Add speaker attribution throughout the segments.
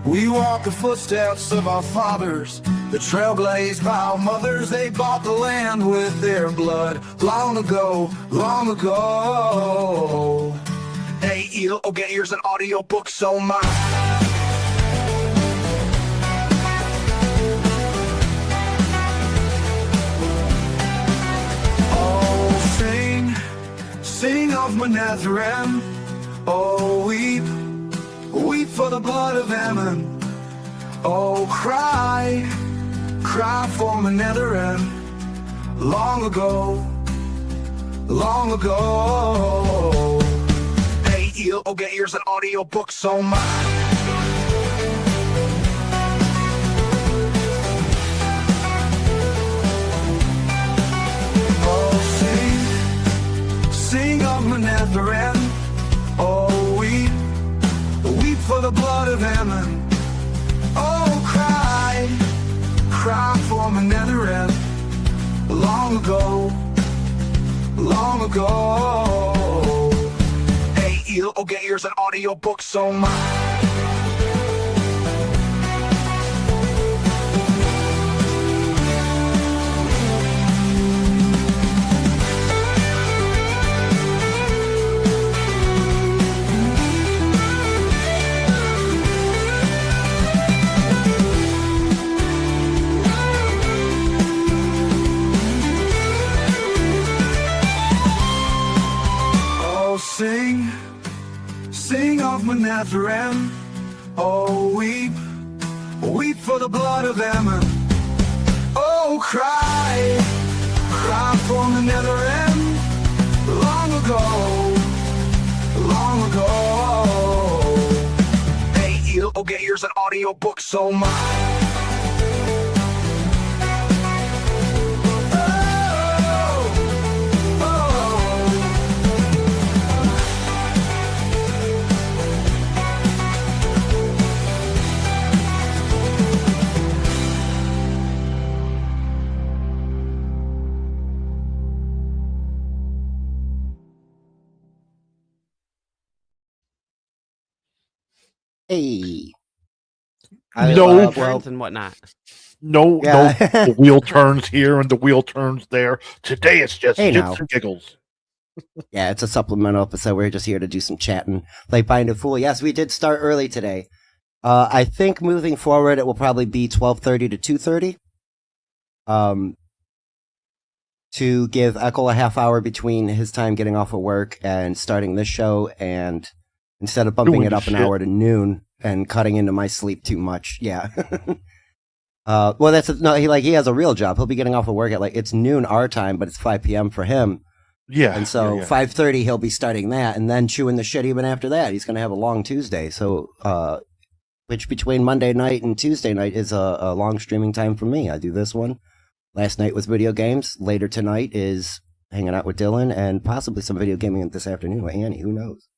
Speaker 1: We walk the footsteps of our fathers, the trail blazed by our mothers. They bought the land with their blood long ago, long ago. Aiel, Ogiers, and AudioBooks, oh my. Sing of Manetheren, oh weep for the blood of Ammon. Oh cry for Manetheren, long ago, long ago. Aiel, Ogiers, and AudioBooks, oh my. Sing of Manetheren, oh weep for the blood of Ammon. Oh cry for Manetheren, long ago, long ago. Aiel, Ogiers, and AudioBooks, oh my. Sing of Manetheren, oh weep for the blood of Ammon. Oh cry for Manetheren, long ago, long ago. Aiel, Ogiers, and AudioBooks, oh my.
Speaker 2: Hey.
Speaker 3: No
Speaker 4: turns and whatnot.
Speaker 3: No, the wheel turns here and the wheel turns there. Today it's just shits and giggles.
Speaker 2: Yeah, it's a supplemental episode. We're just here to do some chatting. Like Bind a Fool. Yes, we did start early today. I think moving forward it will probably be 12:30 to 2:30. To give Echo a half hour between his time getting off of work and starting this show, and instead of bumping it up an hour to noon and cutting into my sleep too much. Yeah. Well, he has a real job. He'll be getting off of work at it's noon our time, but it's 5 p.m. for him.
Speaker 3: Yeah.
Speaker 2: And so 5:30 he'll be starting that and then chewing the shit even after that. He's going to have a long Tuesday. So, which between Monday night and Tuesday night is a long streaming time for me. I do this one. Last night was video games. Later tonight is hanging out with Dylan and possibly some video gaming this afternoon with Annie. Who knows?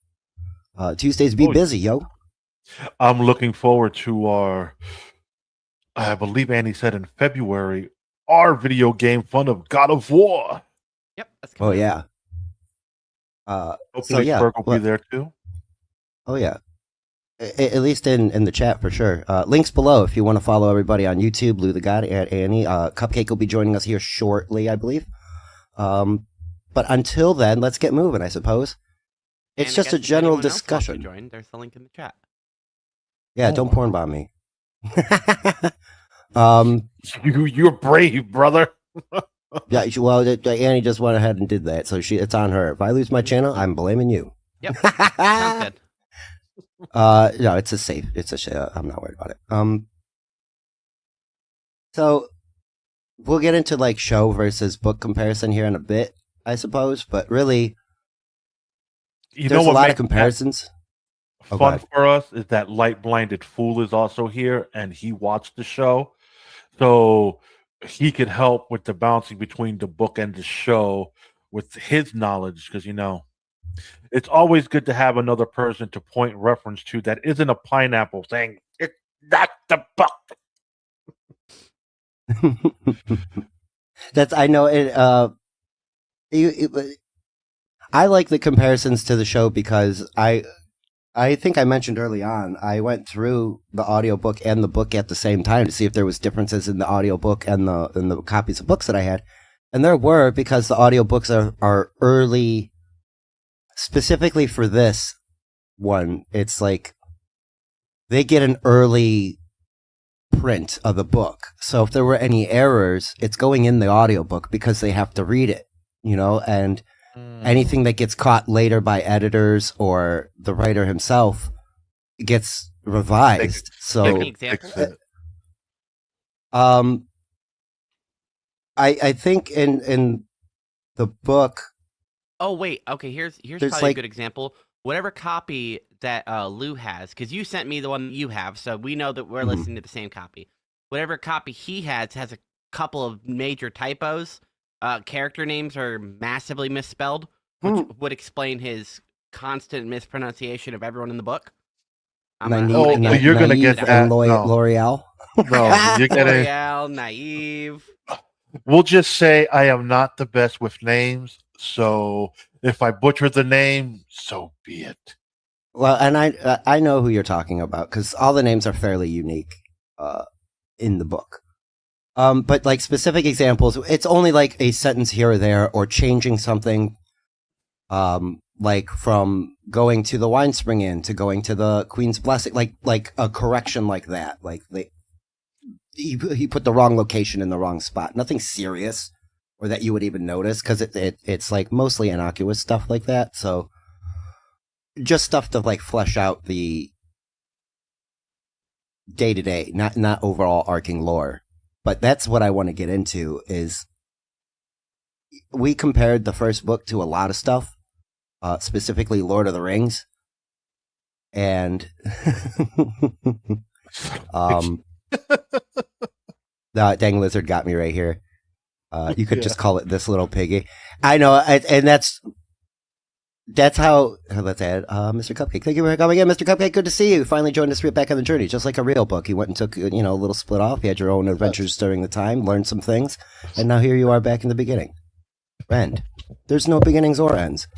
Speaker 2: Tuesdays be busy, yo.
Speaker 3: I'm looking forward to our, I believe Annie said in February, our video game fun of God of War.
Speaker 4: Yep. That's
Speaker 2: oh, yeah.
Speaker 3: Hopefully Berg will be there too.
Speaker 2: Oh, yeah. At least in the chat for sure. Links below if you want to follow everybody on YouTube. Lou the God, at Annie. Cupcake will be joining us here shortly, I believe. But until then, let's get moving, I suppose. It's just a general discussion.
Speaker 4: Join, there's the link in the chat.
Speaker 2: Yeah, don't porn bomb me.
Speaker 3: You're brave, brother.
Speaker 2: Yeah, well, Annie just went ahead and did that, so it's on her. If I lose my channel, I'm blaming you.
Speaker 4: Yep. Sounds good.
Speaker 2: No, it's a safe. I'm not worried about it. So we'll get into show versus book comparison here in a bit, I suppose. But really, there's a lot of comparisons.
Speaker 3: Fun for us is that Light Blinded Fool is also here, and he watched the show, so he could help with the bouncing between the book and the show with his knowledge, because it's always good to have another person to point reference to that isn't a pineapple saying it's not the book.
Speaker 2: I know it. I like the comparisons to the show because I I think I mentioned early on, I went through the audiobook and the book at the same time to see if there was differences in the audiobook and the copies of books that I had. And there were, because the audiobooks are early, specifically for this one, it's like they get an early print of the book. So if there were any errors, it's going in the audiobook because they have to read it, and anything that gets caught later by editors or the writer himself gets revised.
Speaker 4: Give me an example.
Speaker 2: I think in the book.
Speaker 4: Oh wait, okay. Here's probably a good example. Whatever copy that Lou has, because you sent me the one that you have, so we know that we're listening to the same copy. Whatever copy he has a couple of major typos. Character names are massively misspelled, which would explain his constant mispronunciation of everyone in the book.
Speaker 3: You're going to get that.
Speaker 2: L'Oreal.
Speaker 3: No, you're getting
Speaker 4: L'Oreal, naive.
Speaker 3: We'll just say I am not the best with names, so if I butcher the name, so be it.
Speaker 2: Well, and I know who you're talking about because all the names are fairly unique in the book. But like specific examples, it's only like a sentence here or there, or changing something, like from going to the Wine Spring Inn to going to the Queen's Blessing, like a correction like that. Like he put the wrong location in the wrong spot. Nothing serious, or that you would even notice, because it's like mostly innocuous stuff like that. So just stuff to like flesh out the day to day, not overall arcing lore. But that's what I want to get into is we compared the first book to a lot of stuff, specifically Lord of the Rings. And the dang lizard got me right here. You could just call it this little piggy. I know, and that's how. Let's add Mr. Cupcake. Thank you for coming in, Mr. Cupcake. Good to see you. Finally joined us back on the journey, just like a real book. You went and took a little split off. You had your own adventures during the time, learned some things, and now here you are back in the beginning. End. There's no beginnings or ends.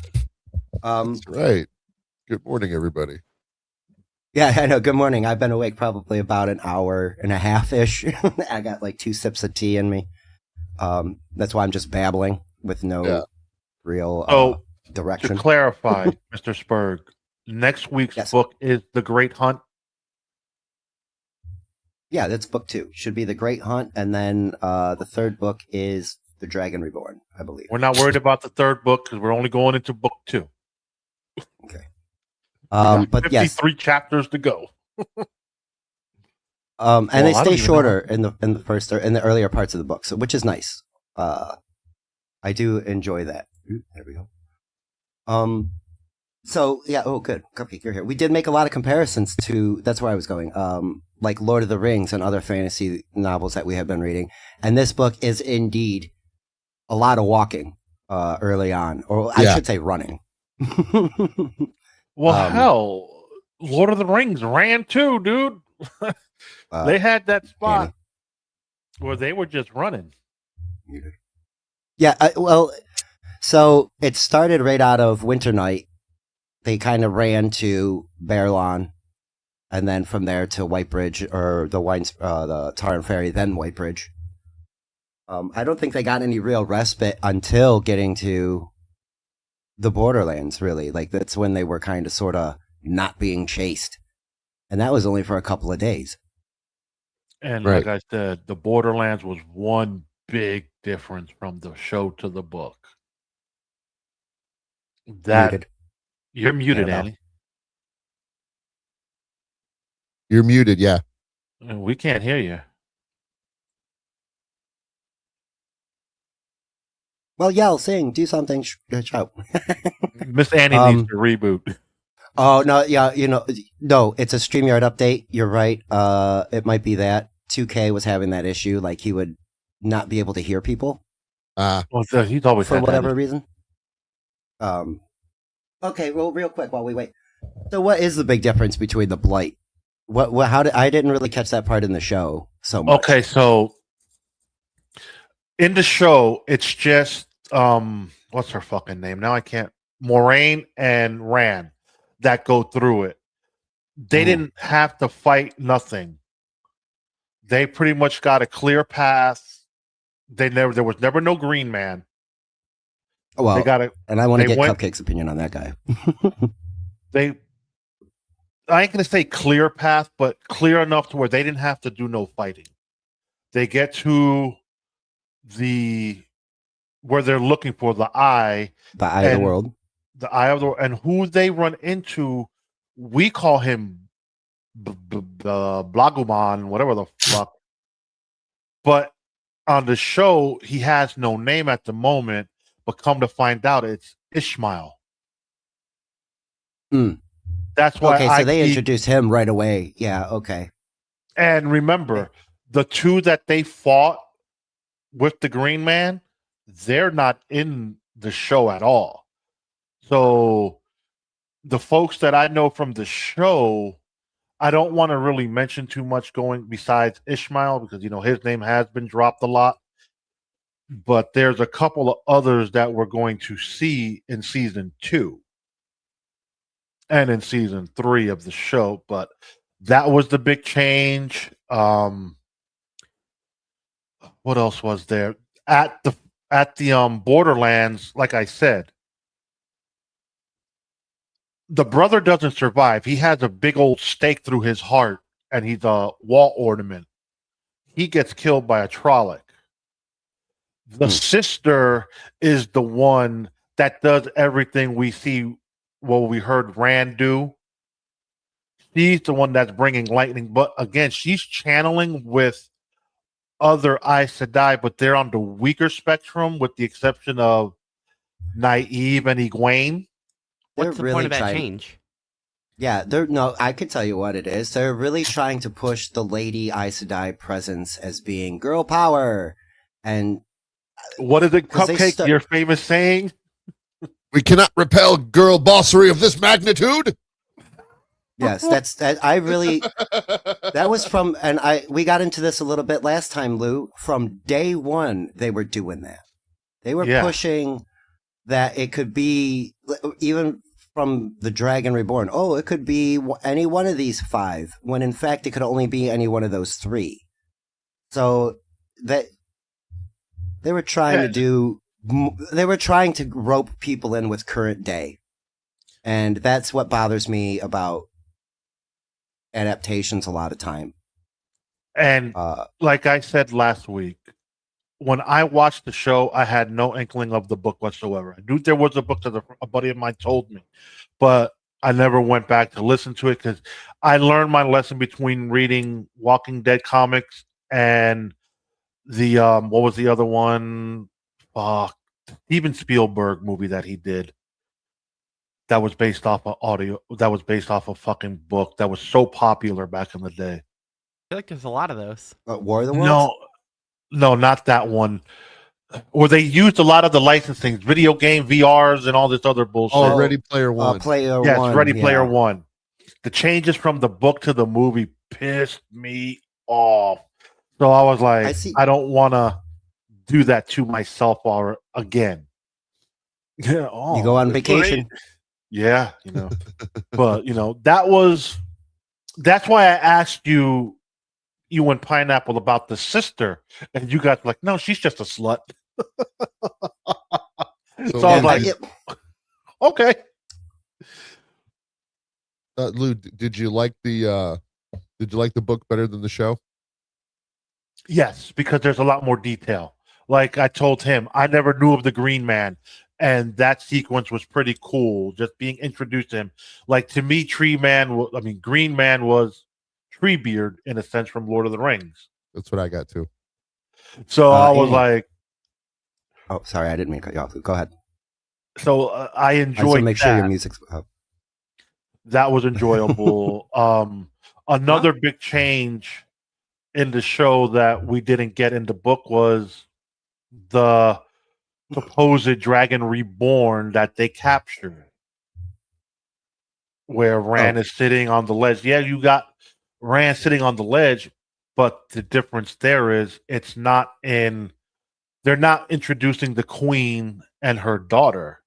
Speaker 5: That's right. Good morning, everybody.
Speaker 2: Yeah, I know. Good morning. I've been awake probably about an hour and a half ish. I got like 2 sips of tea in me. That's why I'm just babbling with no real direction.
Speaker 3: To clarify, Mr. Spurg, next week's book is The Great Hunt.
Speaker 2: Yeah, that's book 2. Should be The Great Hunt, and then the third book is The Dragon Reborn, I believe.
Speaker 3: We're not worried about the third book because we're only going into book 2.
Speaker 2: Okay.
Speaker 3: But 53 chapters to go.
Speaker 2: And they stay shorter in the first or in the earlier parts of the book, so which is nice. I do enjoy that. There we go. So yeah, good. Cupcake, you're here. We did make a lot of comparisons to, that's where I was going. Like Lord of the Rings and other fantasy novels that we have been reading. And this book is indeed a lot of walking, early on, or I should say running.
Speaker 3: Well, hell, Lord of the Rings ran too, dude. They had that spot where they were just running.
Speaker 2: Yeah, so it started right out of Winter Night. They kind of ran to Bear Lawn, and then from there to Whitebridge, or the Tarn Ferry, then Whitebridge. I don't think they got any real respite until getting to the Borderlands, really. Like, that's when they were kind of sort of not being chased. And that was only for a couple of days.
Speaker 3: And like I said, the Borderlands was one big difference from the show to the book. You're muted, Annie.
Speaker 5: You're muted, yeah.
Speaker 3: We can't hear you.
Speaker 2: Well, yell, sing, do something, shout.
Speaker 3: Miss Annie needs to reboot.
Speaker 2: Oh, no, yeah, no, it's a StreamYard update. You're right. It might be that. 2K was having that issue, like he would not be able to hear people.
Speaker 3: Well, he's always
Speaker 2: for whatever reason. Okay, well, real quick while we wait. So, what is the big difference between the Blight? I didn't really catch that part in the show so much.
Speaker 3: Okay, so in the show, it's just what's her fucking name? Now I can't. Moraine and Rand that go through it. they didn't have to fight nothing. They pretty much got a clear path. There was never no Green Man.
Speaker 2: Well, and I want to get Cupcake's opinion on that guy.
Speaker 3: I ain't gonna say clear path, but clear enough to where they didn't have to do no fighting. They get to where they're looking for the eye
Speaker 2: of the world.
Speaker 3: The eye of the world, and who they run into, we call him Blaguman, whatever the fuck. But on the show, he has no name at the moment. But come to find out, it's Ishmael. That's why.
Speaker 2: Okay, so they introduced him right away. Yeah. Okay.
Speaker 3: And remember, the two that they fought with the Green Man, they're not in the show at all. So the folks that I know from the show, I don't want to really mention too much going besides Ishmael because, his name has been dropped a lot. But there's a couple of others that we're going to see in season 2 and in season 3 of the show. But that was the big change. What else was there? At the Borderlands, like I said, the brother doesn't survive. He has a big old stake through his heart, and he's a wall ornament. He gets killed by a Trolloc. The sister is the one that does everything we see, we heard Rand do. She's the one that's bringing lightning. But again, she's channeling with other Aes Sedai, but they're on the weaker spectrum with the exception of Nynaeve and Egwene.
Speaker 4: What's the point of that change?
Speaker 2: Yeah, I could tell you what it is. They're really trying to push the Lady Aes Sedai presence as being girl power. And
Speaker 3: what is it, Cupcake, your famous saying?
Speaker 5: We cannot repel girl bossery of this magnitude.
Speaker 2: Yes, that was from, and we got into this a little bit last time, Lou. From day one, they were doing that. They were pushing that it could be, even from the Dragon Reborn, it could be any one of these 5, when in fact it could only be any one of those 3. So that they were trying to rope people in with current day. And that's what bothers me about adaptations a lot of time.
Speaker 3: And like I said last week, when I watched the show, I had no inkling of the book whatsoever. I knew there was a book that a buddy of mine told me, but I never went back to listen to it because I learned my lesson between reading Walking Dead comics and the what was the other one? Steven Spielberg movie that he did. That was based off of That was based off a fucking book that was so popular back in the day.
Speaker 4: I feel like there's a lot of those.
Speaker 2: War of the Worlds?
Speaker 3: No, not that one. Or they used a lot of the licensing, video game, VRs, and all this other bullshit.
Speaker 5: Oh, Ready Player One.
Speaker 3: Ready Player One. The changes from the book to the movie pissed me off. So I was like, I don't want to do that to myself again.
Speaker 2: You go on vacation.
Speaker 3: Great. Yeah, but that's why I asked you and Pineapple about the sister, and you guys were like, no, she's just a slut. So I was like, okay.
Speaker 5: Lou, did you like the book better than the show?
Speaker 3: Yes, because there's a lot more detail. Like I told him, I never knew of the Green Man. And that sequence was pretty cool, just being introduced to him. Like, to me, Green Man was Treebeard, in a sense, from Lord of the Rings.
Speaker 5: That's what I got, too.
Speaker 3: So I was like...
Speaker 2: Oh, sorry, I didn't mean to cut you off. Go ahead.
Speaker 3: So I enjoyed that.
Speaker 2: Make sure your music's up.
Speaker 3: That was enjoyable. Another big change in the show that we didn't get in the book was the supposed Dragon Reborn that they captured, where Rand is sitting on the ledge. Yeah, you got Rand sitting on the ledge, but the difference there is they're not introducing the queen and her daughter.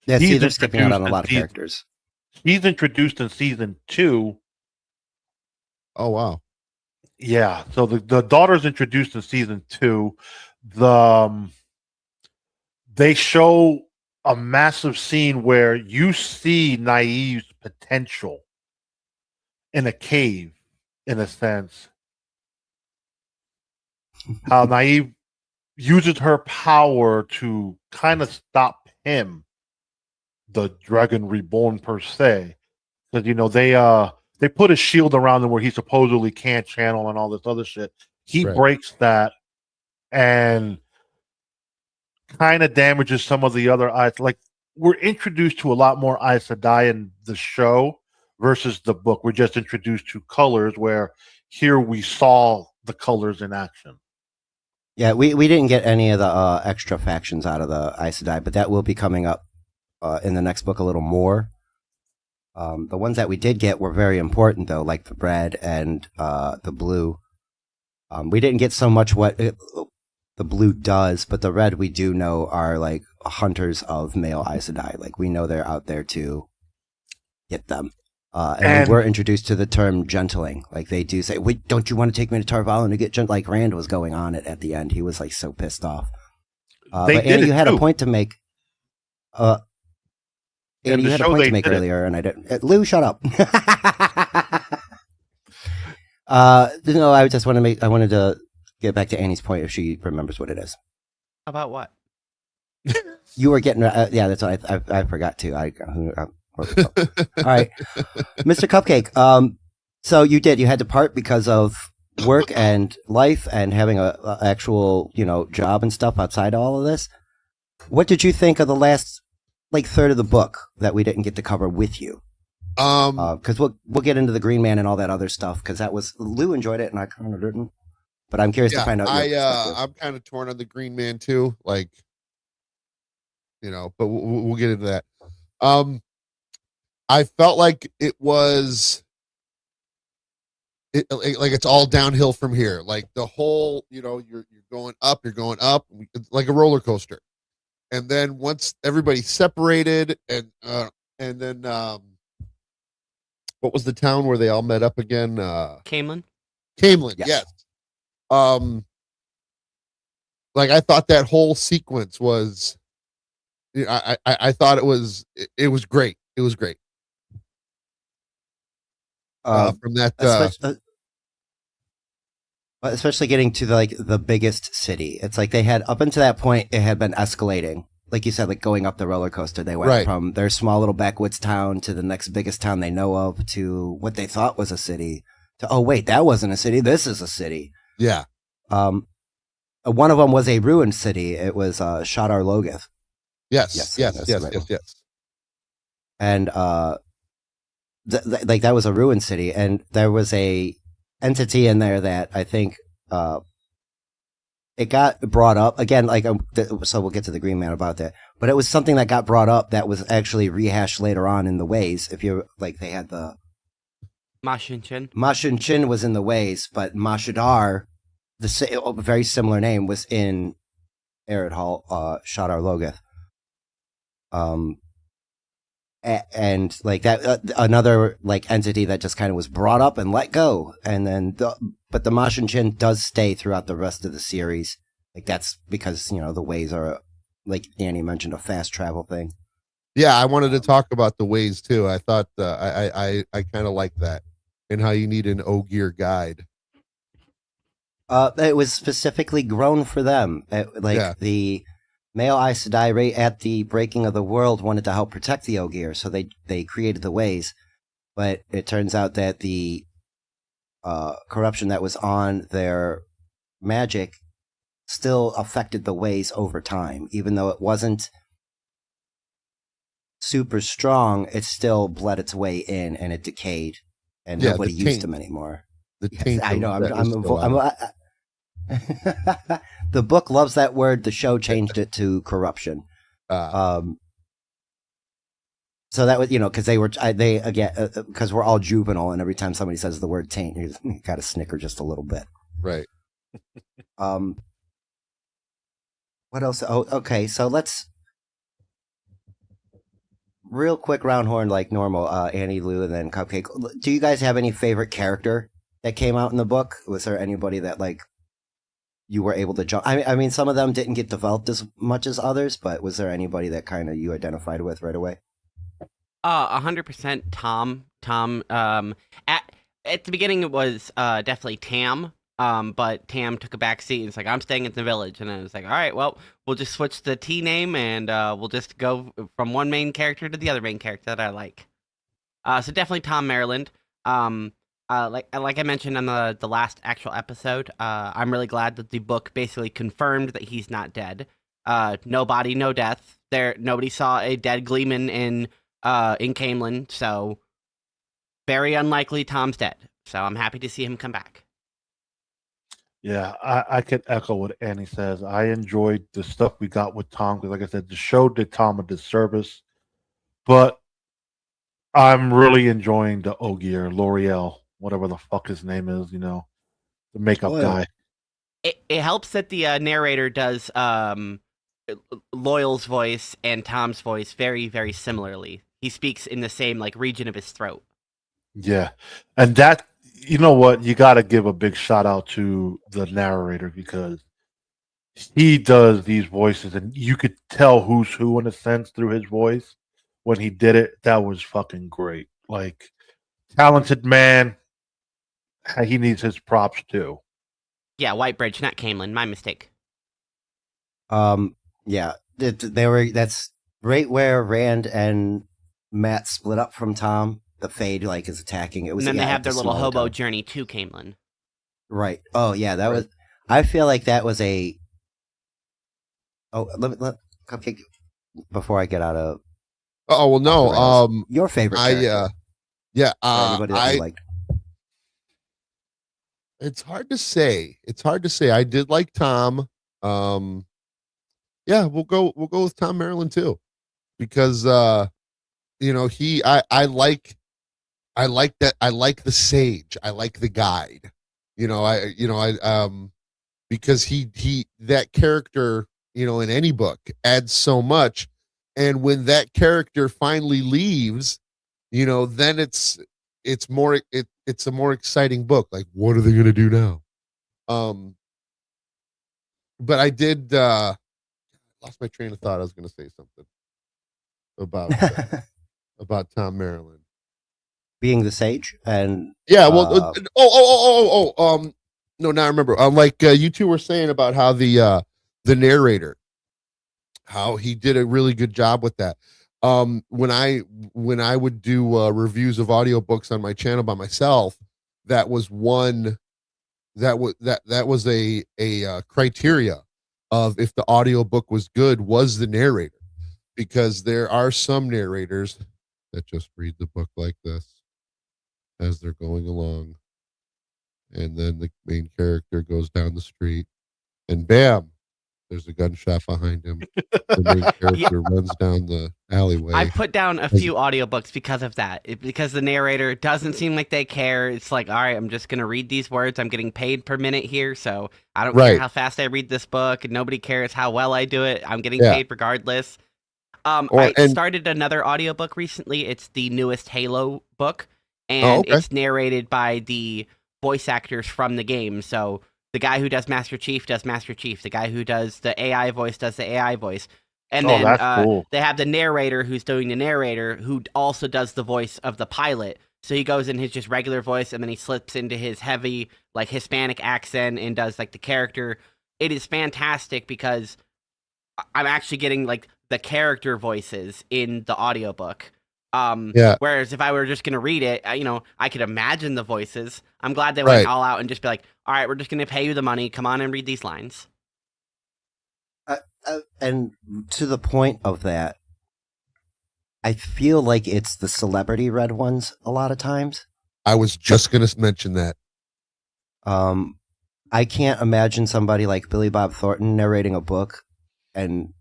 Speaker 2: Yeah, see, they're skipping out on a lot of characters.
Speaker 3: She's introduced in season 2.
Speaker 5: Oh wow.
Speaker 3: Yeah, so the daughter's introduced in season 2. The they show a massive scene where you see Naive's potential in a cave, in a sense. How Naive uses her power to kind of stop him, the Dragon Reborn per se, because they put a shield around him where he supposedly can't channel and all this other shit. He
Speaker 5: Right.
Speaker 3: breaks that and kind of damages some of the other eyes. Like, we're introduced to a lot more Aes Sedai in the show versus the book. We're just introduced to colors, where here we saw the colors in action.
Speaker 2: Yeah, we didn't get any of the extra factions out of the Aes Sedai, but that will be coming up in the next book a little more. The ones that we did get were very important, though, like the red and the blue. We didn't get so much what the blue does, but the red we do know are like hunters of male Aes Sedai. Like, we know they're out there to get them. And we were introduced to the term gentling. Like, they do say, "Wait, don't you want to take me to Tarvalin to get gentle?" Like, Rand was going on it at the end. He was like so pissed off. But Andy, you had a point to make. Andy, you had a point to make earlier, and I didn't. Lou, shut up. No, I just want to make. I wanted to get back to Annie's point if she remembers what it is.
Speaker 4: About what?
Speaker 2: You were getting. Yeah, that's what I forgot to. All right, Mr. Cupcake. So you had to part because of work and life and having a actual, job and stuff outside of all of this. What did you think of the last third of the book that we didn't get to cover with you? Because we'll get into the Green Man and all that other stuff, because that was Lou enjoyed it and I kind of didn't. But I'm curious to find out.
Speaker 5: I'm kind of torn on the Green Man too, but we'll get into that. I felt like it was it's all downhill from here. Like, the whole, you're going up, like a roller coaster. And then once everybody separated, and then what was the town where they all met up again?
Speaker 4: Camelin.
Speaker 5: Yes. Like, I thought that whole sequence was, I thought it was great. It was great. From that,
Speaker 2: especially getting to the biggest city. It's like they had, up until that point, it had been escalating. Like you said, like going up the roller coaster, they went from their small little backwoods town to the next biggest town they know of, to what they thought was a city, to, oh wait, that wasn't a city, this is a city.
Speaker 5: Yeah.
Speaker 2: One of them was a ruined city. It was Shadar Logoth.
Speaker 5: Yes.
Speaker 2: And that was a ruined city, and there was a entity in there that I think it got brought up again. So we'll get to the Green Man about that, but it was something that got brought up that was actually rehashed later on in the Ways. If you they had the
Speaker 4: Mashin
Speaker 2: Chin was in the Ways, but Mashadar, a very similar name, was in Arid Hall, Shadar Logoth. And that another entity that just kind of was brought up and let go, and then but the Mashin Chin does stay throughout the rest of the series. That's because the Ways are, like Annie mentioned, a fast travel thing.
Speaker 5: Yeah, I wanted to talk about the Ways too. I thought I kind of like that, and how you need an Ogier guide.
Speaker 2: It was specifically grown for them. The male Aes Sedai, right at the breaking of the world, wanted to help protect the Ogier, so they created the Ways. But it turns out that the corruption that was on their magic still affected the Ways over time. Even though it wasn't super strong, it still bled its way in, and it decayed, and nobody used them anymore. I know. The book loves that word. The show changed it to corruption. So that was, because because we're all juvenile, and every time somebody says the word taint, you got to snicker just a little bit.
Speaker 5: Right.
Speaker 2: What else? Oh, okay. So let's real quick round horn like normal, Annie, Lou, and then Cupcake. Do you guys have any favorite character that came out in the book? Was there anybody that like you were able to jump? I mean, some of them didn't get developed as much as others, but was there anybody that kind of you identified with right away?
Speaker 4: 100% Tom. At the beginning it was definitely Tam. But Tam took a back seat and it's like, I'm staying at the village. And I was like, all right, well, we'll just switch the T name and we'll just go from one main character to the other main character that I like. So definitely Tom Maryland. Like I mentioned on the last actual episode, I'm really glad that the book basically confirmed that he's not dead. No body, no death. Nobody saw a dead Gleeman in Camelin, so very unlikely Tom's dead. So I'm happy to see him come back.
Speaker 3: Yeah, I could echo what Annie says. I enjoyed the stuff we got with Tom because, like I said, the show did Tom a disservice. But I'm really enjoying the Ogier, L'Oreal, whatever the fuck his name is, the makeup guy.
Speaker 4: It helps that the narrator does Loyal's voice and Tom's voice very, very similarly. He speaks in the same region of his throat.
Speaker 3: Yeah, and that, you know what, you got to give a big shout out to the narrator because he does these voices and you could tell who's who in a sense through his voice. When he did it, that was fucking great. Talented man. He needs his props too.
Speaker 4: Yeah, Whitebridge, not Camelin. My mistake.
Speaker 2: Yeah, that's right where Rand and Matt split up from Tom. The Fade is attacking. It was,
Speaker 4: and then they have their little hobo journey to Camelin.
Speaker 2: Right. Oh yeah, that was. I feel like that was a. Oh, let Cupcake before I get out of.
Speaker 5: Oh well, no.
Speaker 2: Your favorite character.
Speaker 5: Anybody that you liked. It's hard to say. I did like Tom. Yeah, we'll go with Tom Maryland too, because I like that. I like the sage. I like the guide. Because he that character, in any book adds so much. And when that character finally leaves, then it's a more exciting book. Like, what are they going to do now? But I did lost my train of thought. I was going to say something about Tom Maryland
Speaker 2: being the sage, and
Speaker 5: yeah. Well, no, now I remember. You two were saying about how the narrator, how he did a really good job with that. When I would do reviews of audiobooks on my channel by myself, that was one that was a criteria of if the audiobook was good was the narrator, because there are some narrators that just read the book like this as they're going along, and then the main character goes down the street and bam, there's a gunshot behind him. The main character runs down the alleyway.
Speaker 4: I've put down a few audiobooks because of that. Because the narrator doesn't seem like they care. It's like, all right, I'm just going to read these words. I'm getting paid per minute here, so I don't care how fast I read this book, and nobody cares how well I do it. I'm getting paid regardless. I started another audiobook recently. It's the newest Halo book, and it's narrated by the voice actors from the game. So the guy who does Master Chief does Master Chief. The guy who does the AI voice does the AI voice. And then cool. They have the narrator who's doing the narrator, who also does the voice of the pilot. So he goes in his just regular voice, and then he slips into his heavy, Hispanic accent and does, the character. It is fantastic because I'm actually getting, the character voices in the audiobook. Whereas if I were just going to read it, I could imagine the voices. I'm glad they went all out and just be like, all right, we're just going to pay you the money. Come on and read these lines.
Speaker 2: And to the point of that, I feel like it's the celebrity read ones a lot of times.
Speaker 5: I was just going to mention that.
Speaker 2: I can't imagine somebody like Billy Bob Thornton narrating a book and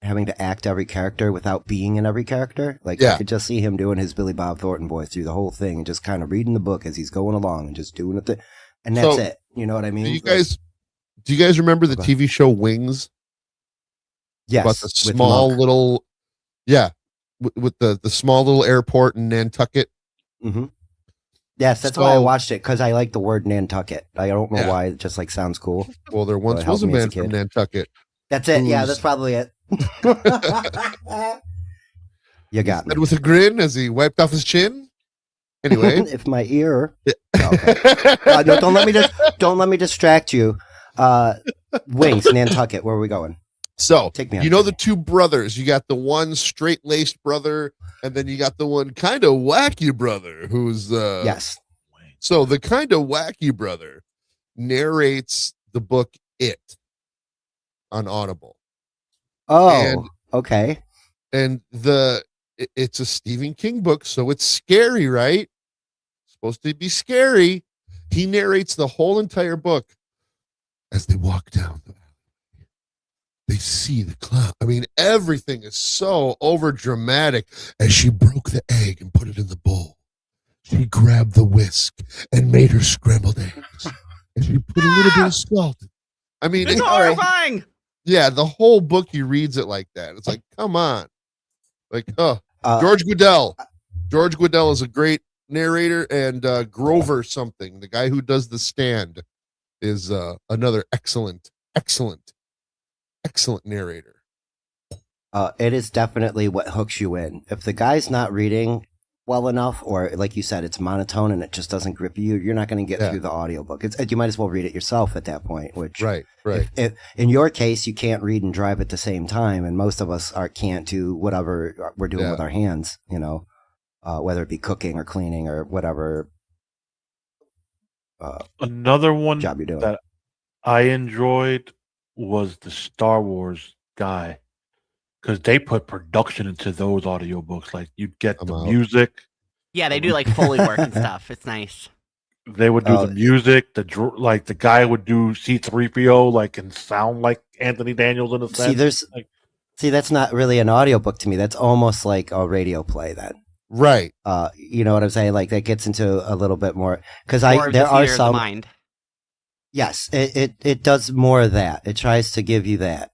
Speaker 2: having to act every character without being in every character. I could just see him doing his Billy Bob Thornton voice through the whole thing and just kind of reading the book as he's going along and just doing it. And that's it. You know what I mean?
Speaker 5: Do you guys remember the TV show Wings?
Speaker 2: Yes.
Speaker 5: About the small little, with the small little airport in Nantucket.
Speaker 2: Mm-hmm. Yes, that's why I watched it, because I like the word Nantucket. I don't know why, it just like sounds cool.
Speaker 5: Well, there once was a man from Nantucket.
Speaker 2: That's it. Yeah, that's probably it. You got me.
Speaker 5: And with a grin as he wiped off his chin. Anyway,
Speaker 2: if my ear. Okay. No, don't let me distract you. Wings, Nantucket. Where are we going?
Speaker 5: So
Speaker 2: take me.
Speaker 5: You know the two brothers. You got the one straight laced brother, and then you got the one kind of wacky brother who's
Speaker 2: yes.
Speaker 5: So the kind of wacky brother narrates the book It on Audible.
Speaker 2: Oh, okay.
Speaker 5: And it's a Stephen King book, so it's scary, right? Supposed to be scary. He narrates the whole entire book as they walk down the alley. They see the clown. I mean, everything is so over dramatic. As she broke the egg and put it in the bowl, she grabbed the whisk and made her scrambled eggs. And she put a little bit of salt. I mean,
Speaker 4: it's horrifying.
Speaker 5: Yeah, the whole book, he reads it like that. It's like, come on. Like, George Guidall. George Guidall is a great narrator, and Grover something, the guy who does The Stand, is another excellent narrator.
Speaker 2: It is definitely what hooks you in. If the guy's not reading well enough, or like you said, it's monotone and it just doesn't grip you, you're not going to get through the audiobook. You might as well read it yourself at that point. Which
Speaker 5: right.
Speaker 2: If in your case, you can't read and drive at the same time, and most of us can't do whatever we're doing with our hands. Whether it be cooking or cleaning or whatever.
Speaker 3: Another one
Speaker 2: job you're doing
Speaker 3: that I enjoyed was the Star Wars guy, because they put production into those audiobooks. Like, you'd get the music.
Speaker 4: Yeah, they do like Foley work and stuff. It's nice.
Speaker 3: They would do the music. The guy would do C-3PO, like, and sound like Anthony Daniels in a sense.
Speaker 2: See, that's not really an audiobook to me. That's almost like a radio play then.
Speaker 5: Right.
Speaker 2: You know what I'm saying? Like, that gets into a little bit more, because there are some.
Speaker 4: The mind.
Speaker 2: Yes, it does more of that. It tries to give you that.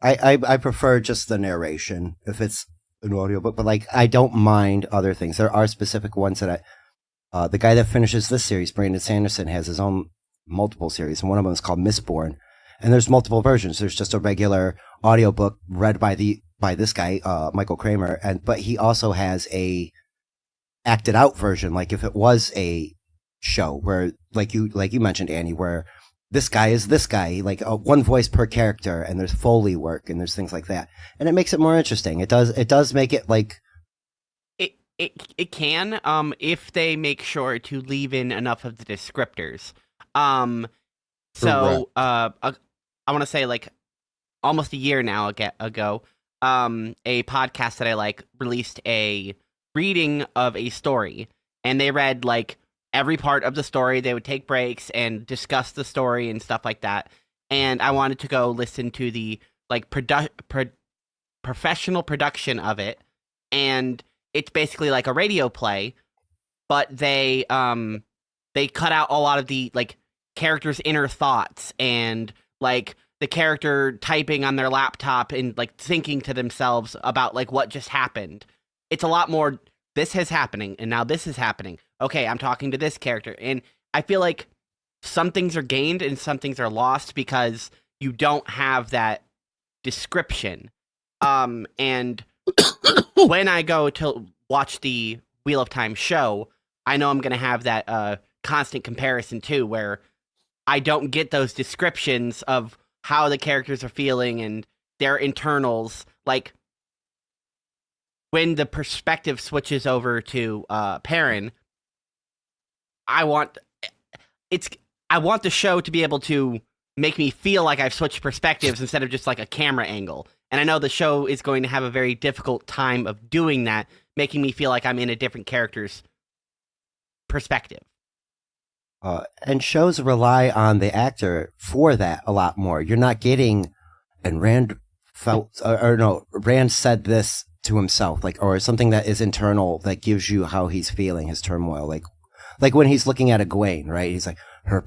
Speaker 2: I prefer just the narration if it's an audiobook, but like, I don't mind other things. There are specific ones that the guy that finishes this series, Brandon Sanderson, has his own multiple series, and one of them is called Mistborn, and there's multiple versions. There's just a regular audiobook read by this guy, Michael Kramer, but he also has a acted out version, like if it was a show where, like you mentioned, Annie, where this guy is this guy, like one voice per character, and there's Foley work and there's things like that, and it makes it more interesting. It does make it like
Speaker 4: it can if they make sure to leave in enough of the descriptors. So I want to say, like, almost a year now ago, a podcast that I like released a reading of a story, and they read like every part of the story. They would take breaks and discuss the story and stuff like that. And I wanted to go listen to the like professional production of it, and it's basically like a radio play, but they cut out a lot of the like characters' inner thoughts and like the character typing on their laptop and like thinking to themselves about like what just happened. It's a lot more, this is happening and now this is happening. Okay, I'm talking to this character. And I feel like some things are gained and some things are lost because you don't have that description. And when I go to watch the Wheel of Time show, I know I'm going to have that constant comparison too, where I don't get those descriptions of how the characters are feeling and their internals. Like, when the perspective switches over to Perrin, I want the show to be able to make me feel like I've switched perspectives instead of just like a camera angle. And I know the show is going to have a very difficult time of doing that, making me feel like I'm in a different character's perspective.
Speaker 2: And shows rely on the actor for that a lot more. You're not getting, and Rand said this to himself, like, or something that is internal that gives you how he's feeling, his turmoil. Like when he's looking at Egwene, right? He's like, her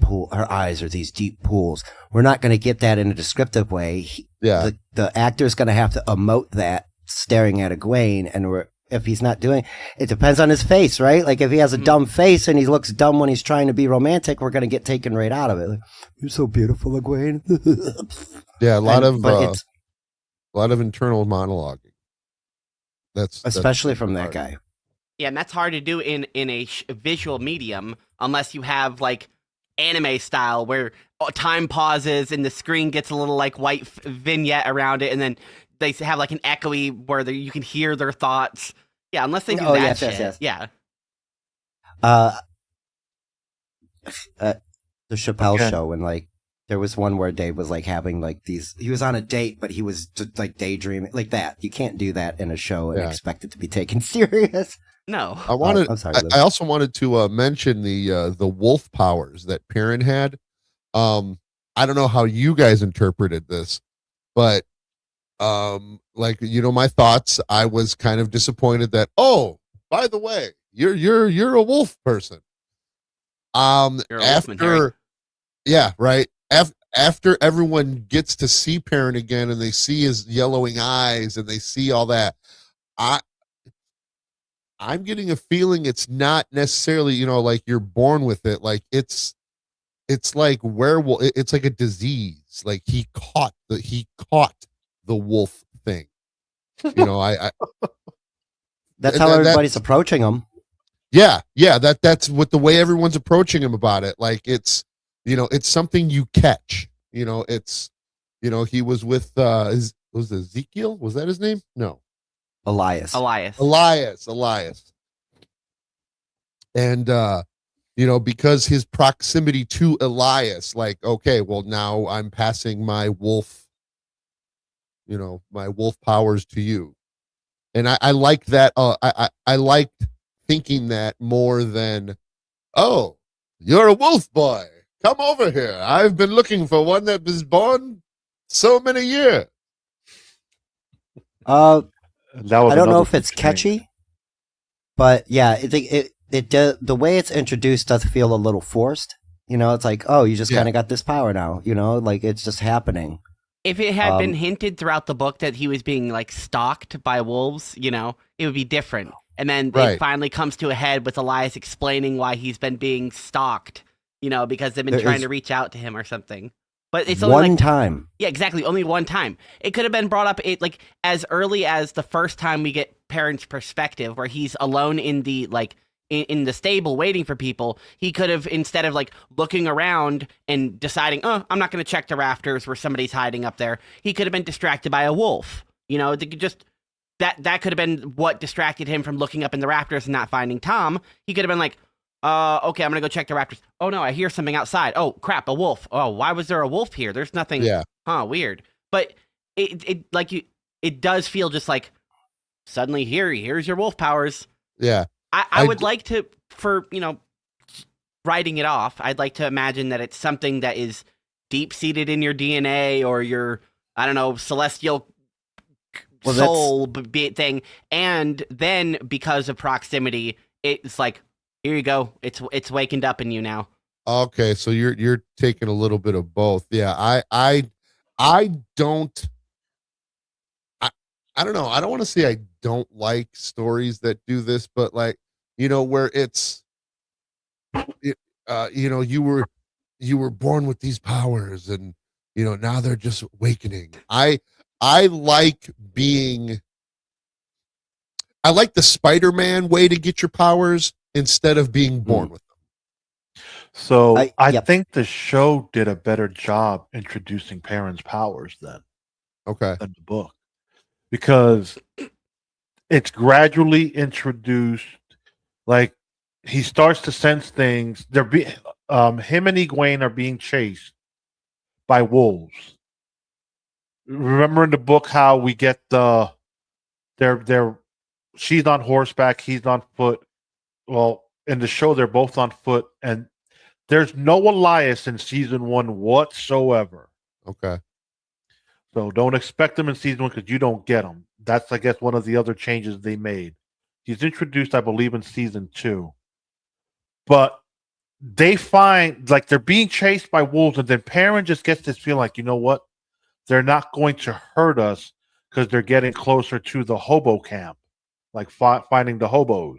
Speaker 2: eyes are these deep pools. We're not going to get that in a descriptive way. The actor's going to have to emote that staring at Egwene, and if he's not doing it, depends on his face, right? Like if he has a dumb face and he looks dumb when he's trying to be romantic, we're gonna get taken right out of it. Like, you're so beautiful, Egwene.
Speaker 5: Yeah, a lot of internal monologuing. That's
Speaker 2: especially from that guy.
Speaker 4: Yeah, and that's hard to do in a visual medium unless you have like anime style where time pauses and the screen gets a little like white vignette around it, and then they have like an echoey where you can hear their thoughts. Yeah, unless they do that shit. Yes. Yeah.
Speaker 2: The Chappelle show, and like there was one where Dave was like having like these. He was on a date, but he was just like daydreaming like that. You can't do that in a show and expect it to be taken serious.
Speaker 4: No.
Speaker 2: I'm sorry.
Speaker 5: I also wanted to mention the wolf powers that Perrin had. I don't know how you guys interpreted this, but like my thoughts. I was kind of disappointed that by the way, you're a wolf person.
Speaker 4: You're a wolfman, Harry.
Speaker 5: Yeah, right. After everyone gets to see Perrin again and they see his yellowing eyes and they see all that, I'm getting a feeling it's not necessarily, like you're born with it. Like it's like werewolf. It's like a disease. Like he caught the wolf thing. I
Speaker 2: that's how everybody's approaching him.
Speaker 5: Yeah. That's what the way everyone's approaching him about it. Like it's something you catch. It's he was with was Ezekiel? Was that his name? No.
Speaker 2: Elias.
Speaker 5: And because his proximity to Elias, like, okay, well now I'm passing my wolf, my wolf powers to you. And I like that. I liked thinking that more than, oh, you're a wolf boy. Come over here. I've been looking for one that was born so many years.
Speaker 2: I don't know if it's catchy, but yeah, the way it's introduced does feel a little forced. It's like, oh, you just kind of got this power now. Like it's just happening.
Speaker 4: If it had been hinted throughout the book that he was being like stalked by wolves, it would be different. And then it finally comes to a head with Elias explaining why he's been being stalked, because they've been trying to reach out to him or something. But it's only
Speaker 2: one time.
Speaker 4: Yeah, exactly. Only one time. It could have been brought up like as early as the first time we get Perrin's perspective, where he's alone in the in the stable waiting for people. He could have, instead of like looking around and deciding, oh, I'm not going to check the rafters where somebody's hiding up there, he could have been distracted by a wolf. That could have been what distracted him from looking up in the rafters and not finding Tom. He could have been like, okay, I'm going to go check the rafters. Oh no, I hear something outside. Oh crap, a wolf. Oh, why was there a wolf here? There's nothing.
Speaker 5: Yeah.
Speaker 4: Weird. But it does feel just like suddenly here's your wolf powers.
Speaker 5: Yeah.
Speaker 4: I would like to, for, writing it off, I'd like to imagine that it's something that is deep-seated in your DNA or your, I don't know, celestial soul thing. And then because of proximity, it's like, here you go. It's wakened up in you now.
Speaker 5: Okay, so you're taking a little bit of both. Yeah, I don't know. I don't want to say I don't like stories that do this, but like, where it's, you were born with these powers and, now they're just awakening. I like the Spider-Man way to get your powers instead of being born with them.
Speaker 3: So I think the show did a better job introducing Perrin's powers than the book, because it's gradually introduced. Like he starts to sense things. Him and Egwene are being chased by wolves. Remember in the book how we get she's on horseback, he's on foot. Well, in the show they're both on foot, and there's no Elias in season 1 whatsoever.
Speaker 5: Okay.
Speaker 3: So don't expect him in season 1 because you don't get him. That's, I guess, one of the other changes they made. He's introduced, I believe, in season 2. But they find, like, they're being chased by wolves, and then Perrin just gets this feeling like, you know what? They're not going to hurt us because they're getting closer to the hobo camp, like finding the hobos.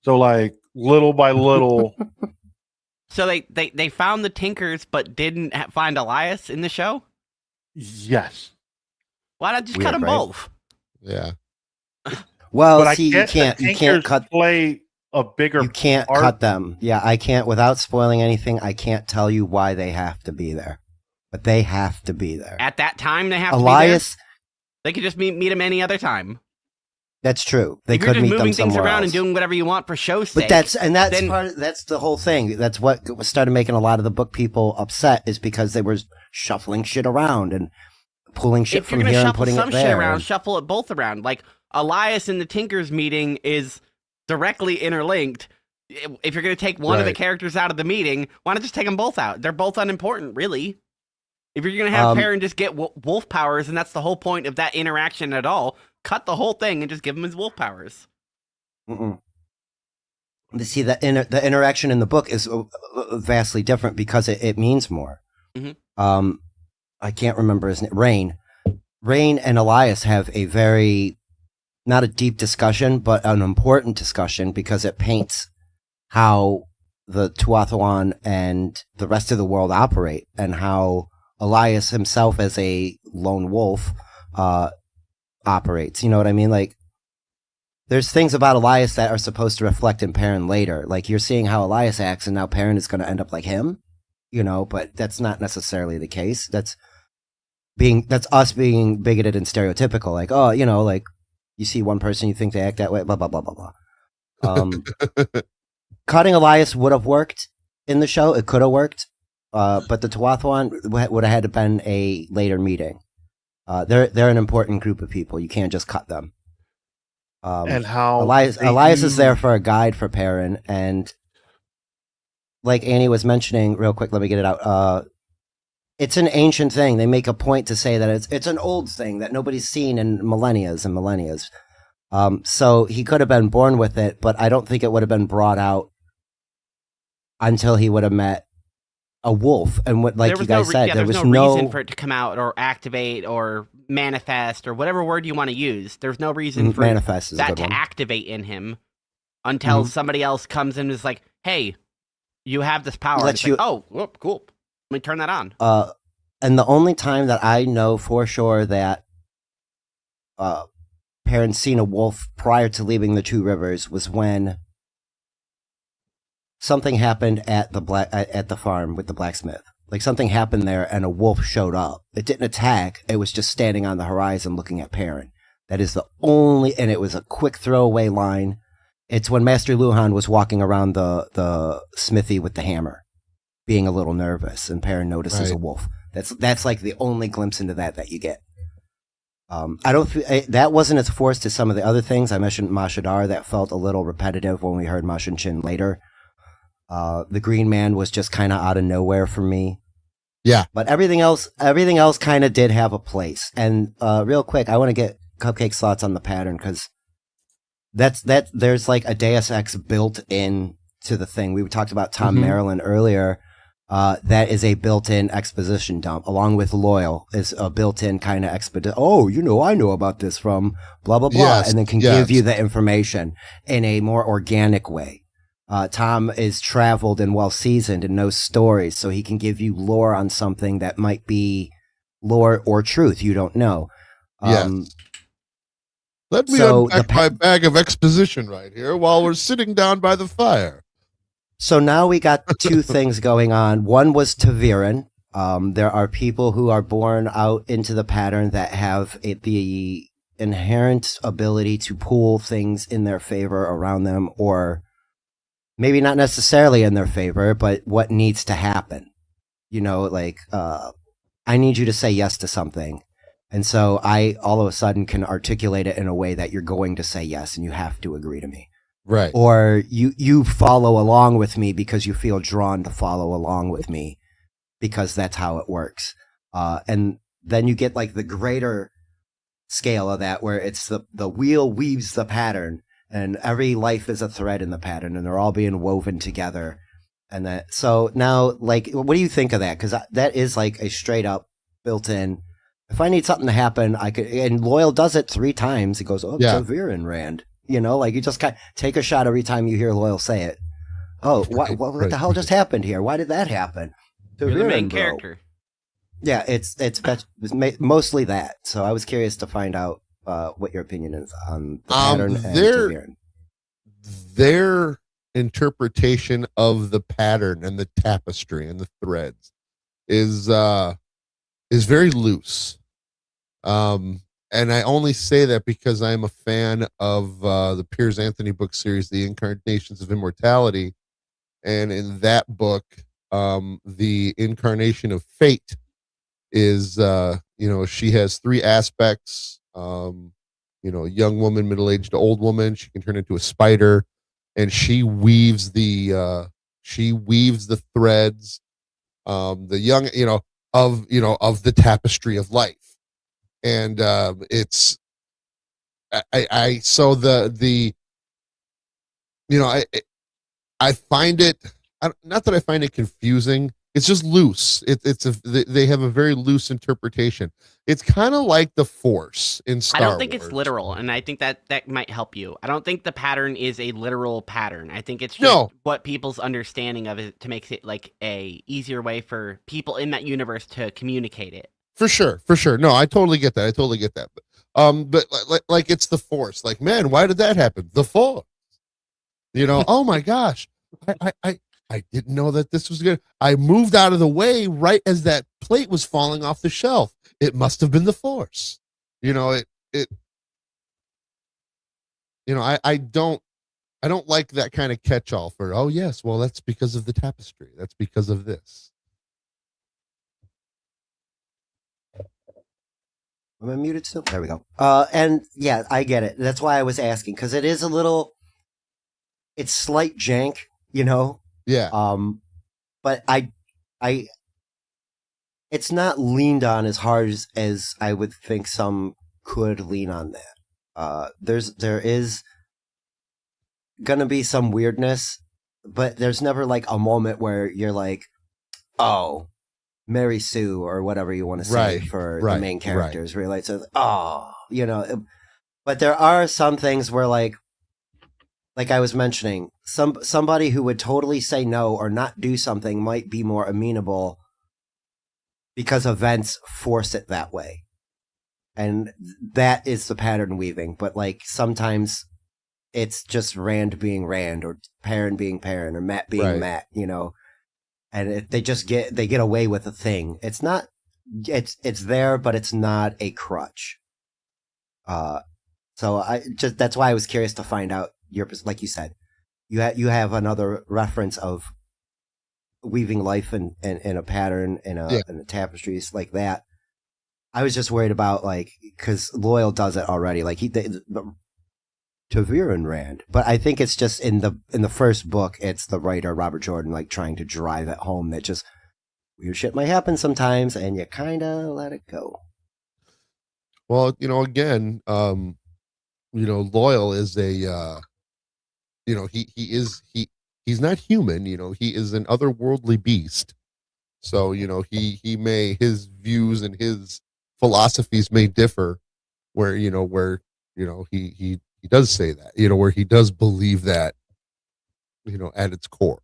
Speaker 3: So like little by little.
Speaker 4: So they found the Tinkers, but didn't find Elias in the show.
Speaker 3: Yes.
Speaker 4: Why not just
Speaker 2: Weird,
Speaker 4: cut them
Speaker 2: right?
Speaker 4: both?
Speaker 5: Yeah.
Speaker 2: Well,
Speaker 3: But
Speaker 2: see, you can't cut.
Speaker 3: play a bigger.
Speaker 2: You can't
Speaker 3: part.
Speaker 2: cut them. Yeah, I can't. Without spoiling anything, I can't tell you why they have to be there. But they have to be there.
Speaker 4: At that time, they have
Speaker 2: Elias,
Speaker 4: to be there. They could just meet him any other time.
Speaker 2: that's true. They
Speaker 4: If
Speaker 2: could
Speaker 4: you're just
Speaker 2: meet them
Speaker 4: moving things
Speaker 2: somewhere
Speaker 4: around
Speaker 2: else.
Speaker 4: and doing whatever you want for show's sake.
Speaker 2: But that's
Speaker 4: then-
Speaker 2: that's the whole thing. That's what started making a lot of the book people upset, is because they were shuffling shit around and pulling shit
Speaker 4: if you're
Speaker 2: from
Speaker 4: gonna
Speaker 2: here and
Speaker 4: shuffle
Speaker 2: putting
Speaker 4: some
Speaker 2: it
Speaker 4: shit
Speaker 2: there.
Speaker 4: around, shuffle it both around. Like Elias and the Tinkers meeting is directly interlinked. If you're gonna take one of the
Speaker 5: Right.
Speaker 4: characters out of the meeting, why not just take them both out? They're both unimportant, really. If you're gonna have Perrin just get wolf powers, and that's the whole point of that interaction at all, cut the whole thing and just give him his wolf powers.
Speaker 2: Mm-mm. You see, the interaction in the book is vastly different because it means more.
Speaker 4: Mhm.
Speaker 2: I can't remember his name. Rain and Elias have a very, not a deep discussion, but an important discussion, because it paints how the Tuathalan and the rest of the world operate, and how Elias himself as a lone wolf operates. You know what I mean? Like, there's things about Elias that are supposed to reflect in Perrin later. Like, you're seeing how Elias acts, and now Perrin is going to end up like him, you know, but that's not necessarily the case. That's us being bigoted and stereotypical. Like, oh, you know, like, you see one person, you think they act that way, blah, blah, blah, blah, blah. Cutting Elias would have worked in the show. It could have worked. But the Tuathalan would have had to been a later meeting. They're an important group of people. You can't just cut them.
Speaker 3: And how
Speaker 2: Elias is there for a guide for Perrin, and like Annie was mentioning, real quick, let me get it out. It's an ancient thing. They make a point to say that it's an old thing that nobody's seen in millennias and millennias. So he could have been born with it, but I don't think it would have been brought out until he would have met a wolf. And what, like you guys said, there was no
Speaker 4: reason for it to come out or activate or manifest or whatever word you want to use. There's no reason for
Speaker 2: manifest is a
Speaker 4: that
Speaker 2: good
Speaker 4: to
Speaker 2: one.
Speaker 4: activate in him until somebody else comes in and is like, hey, you have this power. And it's like, oh, whoop, cool. Let me turn that on.
Speaker 2: And the only time that I know for sure that Perrin seen a wolf prior to leaving the Two Rivers was when something happened at the farm with the blacksmith. Like, something happened there and a wolf showed up. It didn't attack. It was just standing on the horizon looking at Perrin. That is the only, and it was a quick throwaway line. It's when Master Luhan was walking around the smithy with the hammer, being a little nervous, and Perrin notices a wolf. That's like the only glimpse into that you get. I don't that wasn't as forced as some of the other things. I mentioned Mashadar. That felt a little repetitive when we heard Mashinchin later. The Green Man was just kind of out of nowhere for me.
Speaker 5: Yeah.
Speaker 2: But everything else kind of did have a place. And real quick, I want to get Cupcake's thoughts on the pattern, because there's like a Deus Ex built in to the thing. We talked about Tom Maryland earlier. That is a built-in exposition dump, along with Loyal is a built-in kind of exposition. Oh, I know about this from blah, blah, blah.
Speaker 5: Yes,
Speaker 2: and then can give you the information in a more organic way. Tom is traveled and well-seasoned and knows stories, so he can give you lore on something that might be lore or truth. You don't know.
Speaker 5: Let me unpack my bag of exposition right here while we're sitting down by the fire.
Speaker 2: So now we got two things going on. One was Taviran. There are people who are born out into the pattern that have the inherent ability to pull things in their favor around them, or maybe not necessarily in their favor, but what needs to happen. Like, I need you to say yes to something. And so I all of a sudden can articulate it in a way that you're going to say yes, and you have to agree to me.
Speaker 5: Right.
Speaker 2: Or you follow along with me because you feel drawn to follow along with me, because that's how it works. And then you get like the greater scale of that, where it's the wheel weaves the pattern, and every life is a thread in the pattern, and they're all being woven together. And so now, like, what do you think of that? Because that is like a straight up built in if I need something to happen, I could. And Loyal does it 3 times. He goes, "Oh,
Speaker 5: Yeah.
Speaker 2: Taviran Rand." You know, like you just kind of take a shot every time you hear Loyal say it. Oh, what the hell just happened here? Why did that happen?
Speaker 4: You're the main
Speaker 2: bro.
Speaker 4: character.
Speaker 2: Yeah, it's mostly that. So I was curious to find out what your opinion is on the pattern and Taviran.
Speaker 5: Their interpretation of the pattern and the tapestry and the threads is very loose. And I only say that because I'm a fan of the Piers Anthony book series, The Incarnations of Immortality. And in that book, the incarnation of fate is, she has 3 aspects. Young woman, middle-aged, old woman. She can turn into a spider, and she weaves the threads, the young, of the tapestry of life. And it's I find it, not that I find it confusing. It's just loose. They have a very loose interpretation. It's kind of like the Force in Star Wars.
Speaker 4: I don't think it's literal, and I think that might help you. I don't think the pattern is a literal pattern. I think it's just what people's understanding of it to make it like a easier way for people in that universe to communicate it.
Speaker 5: For sure. No, I totally get that. But like it's the Force. Like, man, why did that happen? The Force. Oh my gosh. I didn't know that this was good. I moved out of the way right as that plate was falling off the shelf. It must have been the Force. I don't like that kind of catch-all for, oh yes, well, that's because of the tapestry. That's because of this.
Speaker 2: Am I muted still? There we go. And yeah, I get it. That's why I was asking, because it is it's slight jank,
Speaker 5: Yeah.
Speaker 2: But it's not leaned on as hard as I would think some could lean on that. There is gonna be some weirdness, but there's never like a moment where you're like, oh, Mary Sue or whatever you want to say for the main characters. Where like, so, but there are some things where like I was mentioning, somebody who would totally say no or not do something might be more amenable because events force it that way. And that is the pattern weaving. But like sometimes it's just Rand being Rand or Perrin being Perrin or Matt being Matt, and they get away with a thing. It's not, it's there, but it's not a crutch. So that's why I was curious to find out like you said, you have another reference of weaving life in a pattern in a tapestries like that. I was just worried about because Loyal does it already, like Taviran Rand, but I think it's just in the first book, it's the writer Robert Jordan like trying to drive it home that just weird shit might happen sometimes, and you kind of let it go.
Speaker 5: Well, again, Loyal is a he's not human, he is an otherworldly beast. So, his views and his philosophies may differ where he does say that, where he does believe that, at its core.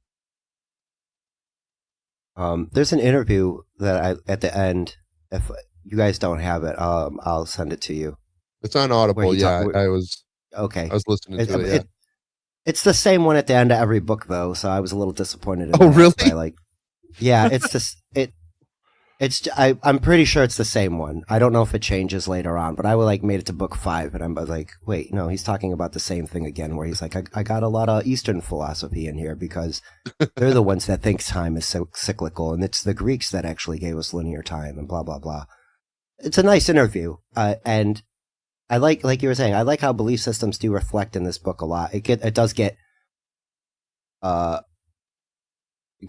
Speaker 2: There's an interview that at the end, if you guys don't have it, I'll send it to you.
Speaker 5: It's on Audible. I was listening to it.
Speaker 2: It's the same one at the end of every book, though, so I was a little disappointed.
Speaker 5: Really?
Speaker 2: It's just I'm pretty sure it's the same one. I don't know if it changes later on, but I made it to book 5, and I'm like, wait, no, he's talking about the same thing again, where he's like, I got a lot of Eastern philosophy in here because they're the ones that think time is so cyclical, and it's the Greeks that actually gave us linear time, and blah blah blah. It's a nice interview, and I like you were saying, I like how belief systems do reflect in this book a lot. It does get,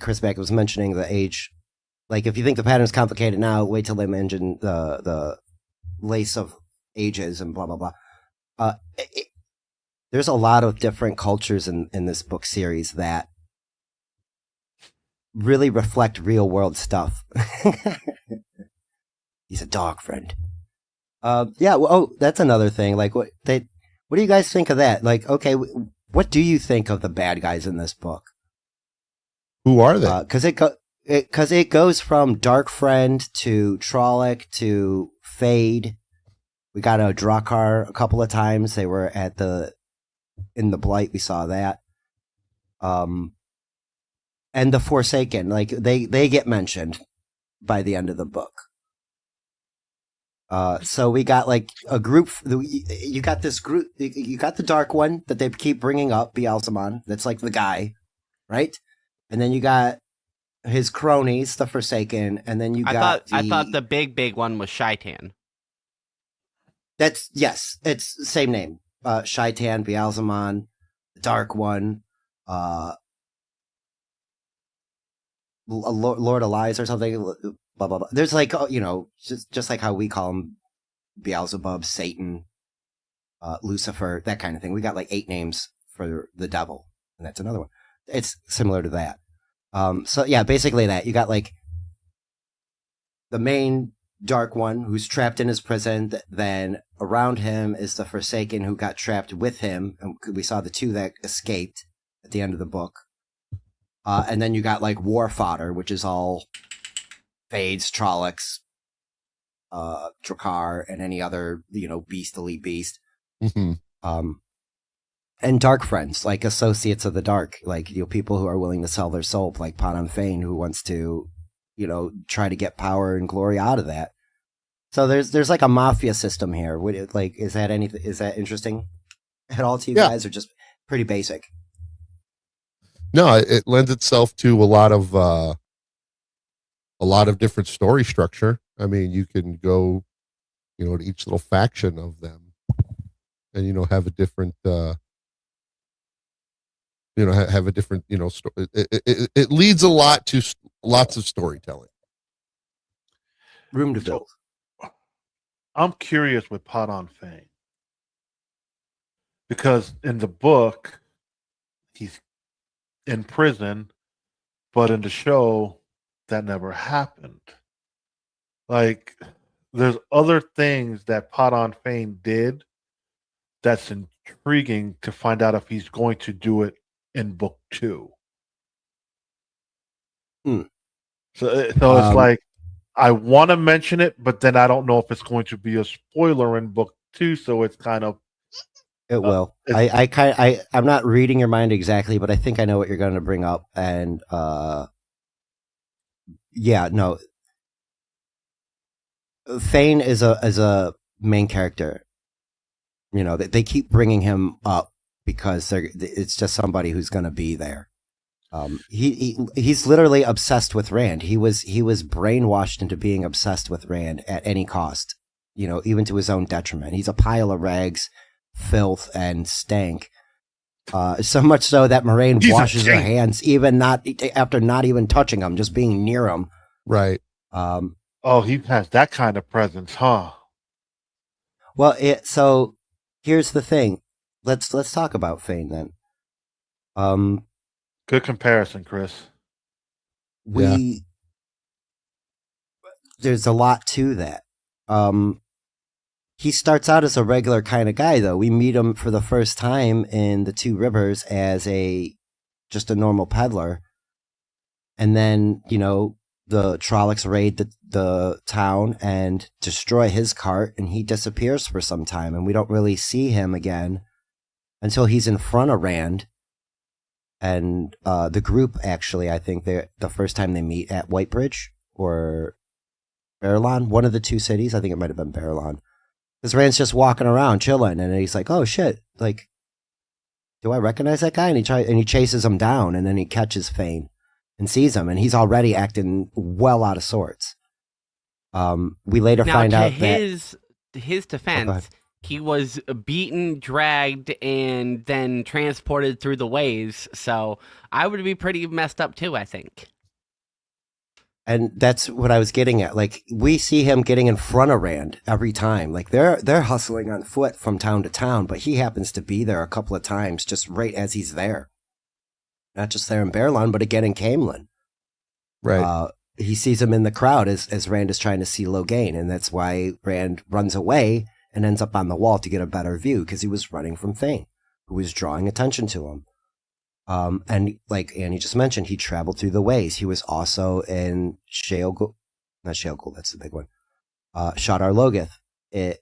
Speaker 2: Chris Beck was mentioning the age. Like, if you think the pattern's complicated now, wait till they mention the lace of ages and blah blah blah. There's a lot of different cultures in this book series that really reflect real world stuff. He's a dog friend. Yeah. Well, oh, that's another thing. Like, what do you guys think of that? Like, okay, what do you think of the bad guys in this book?
Speaker 5: Who are they?
Speaker 2: Because it goes from Dark Friend to Trolloc to Fade. We got a Drakkar a couple of times. They were in the Blight. We saw that. And the Forsaken, like they get mentioned by the end of the book. So we got like a group. You got this group. You got the Dark One that they keep bringing up, Beelzemon. That's like the guy, right? And then you got his cronies, the Forsaken, and then
Speaker 4: I thought the big one was Shaitan.
Speaker 2: Yes, it's the same name. Shaitan, Beelzemon, the Dark One, Lord of Lies or something. Blah blah blah. There's like just like how we call him Beelzebub, Satan, Lucifer, that kind of thing. We got like 8 names for the devil, and that's another one. It's similar to that. So yeah, basically that you got like the main Dark One who's trapped in his prison. Then around him is the Forsaken who got trapped with him, and we saw the 2 that escaped at the end of the book. And then you got like war fodder, which is all Fades, Trollocs, Drakkar, and any other elite beast.
Speaker 5: Mm-hmm.
Speaker 2: And dark friends, like associates of the dark, like people who are willing to sell their soul, like Padam Fane, who wants to try to get power and glory out of that. So there's like a mafia system here. Is that interesting at all to you guys, or just pretty basic?
Speaker 5: No, it lends itself to a lot of different story structure. I mean, you can go, to each little faction of them, and have a different, have a different, it leads a lot to lots of storytelling.
Speaker 2: Room to build.
Speaker 3: I'm curious with Padam Fane, because in the book he's in prison, but in the show that never happened. Like, there's other things that Padam Fane did that's intriguing to find out if he's going to do it in book 2. So it's like, I want to mention it, but then I don't know if it's going to be a spoiler in book 2, so it's kind of...
Speaker 2: It will. I'm not reading your mind exactly, but I think I know what you're going to bring up. And Fane is a main character. They keep bringing him up because it's just somebody who's going to be there. He's literally obsessed with Rand. He was brainwashed into being obsessed with Rand at any cost. Even to his own detriment. He's a pile of rags, filth, and stank. So much so that Moraine washes her hands, after not even touching him, just being near him.
Speaker 5: Right.
Speaker 3: He has that kind of presence, huh?
Speaker 2: Well, so here's the thing. Let's talk about Fane then.
Speaker 3: Good comparison, Chris.
Speaker 2: There's a lot to that. He starts out as a regular kind of guy, though. We meet him for the first time in the 2 Rivers as just a normal peddler. And then, the Trollocs raid the town and destroy his cart, and he disappears for some time, and we don't really see him again until he's in front of Rand. And the group, actually, I think the first time they meet at Whitebridge or Barillon, one of the 2 cities. I think it might have been Barillon. Because Rand's just walking around chilling, and he's like, "Oh shit! Like, do I recognize that guy?" And he chases him down, and then he catches Fane and sees him, and he's already acting well out of sorts. We later find out that
Speaker 4: his defense, he was beaten, dragged, and then transported through the waves. So I would be pretty messed up too, I think.
Speaker 2: And that's what I was getting at. Like, we see him getting in front of Rand every time. Like, they're hustling on foot from town to town, but he happens to be there a couple of times just right as he's there. Not just there in Barillon, but again in Camelin.
Speaker 5: Right.
Speaker 2: he sees him in the crowd as Rand is trying to see Logain, and that's why Rand runs away and ends up on the wall to get a better view, because he was running from Thane, who was drawing attention to him. And like Annie just mentioned, he traveled through the ways. He was also in not Shale, that's the big one. Shadar Logoth.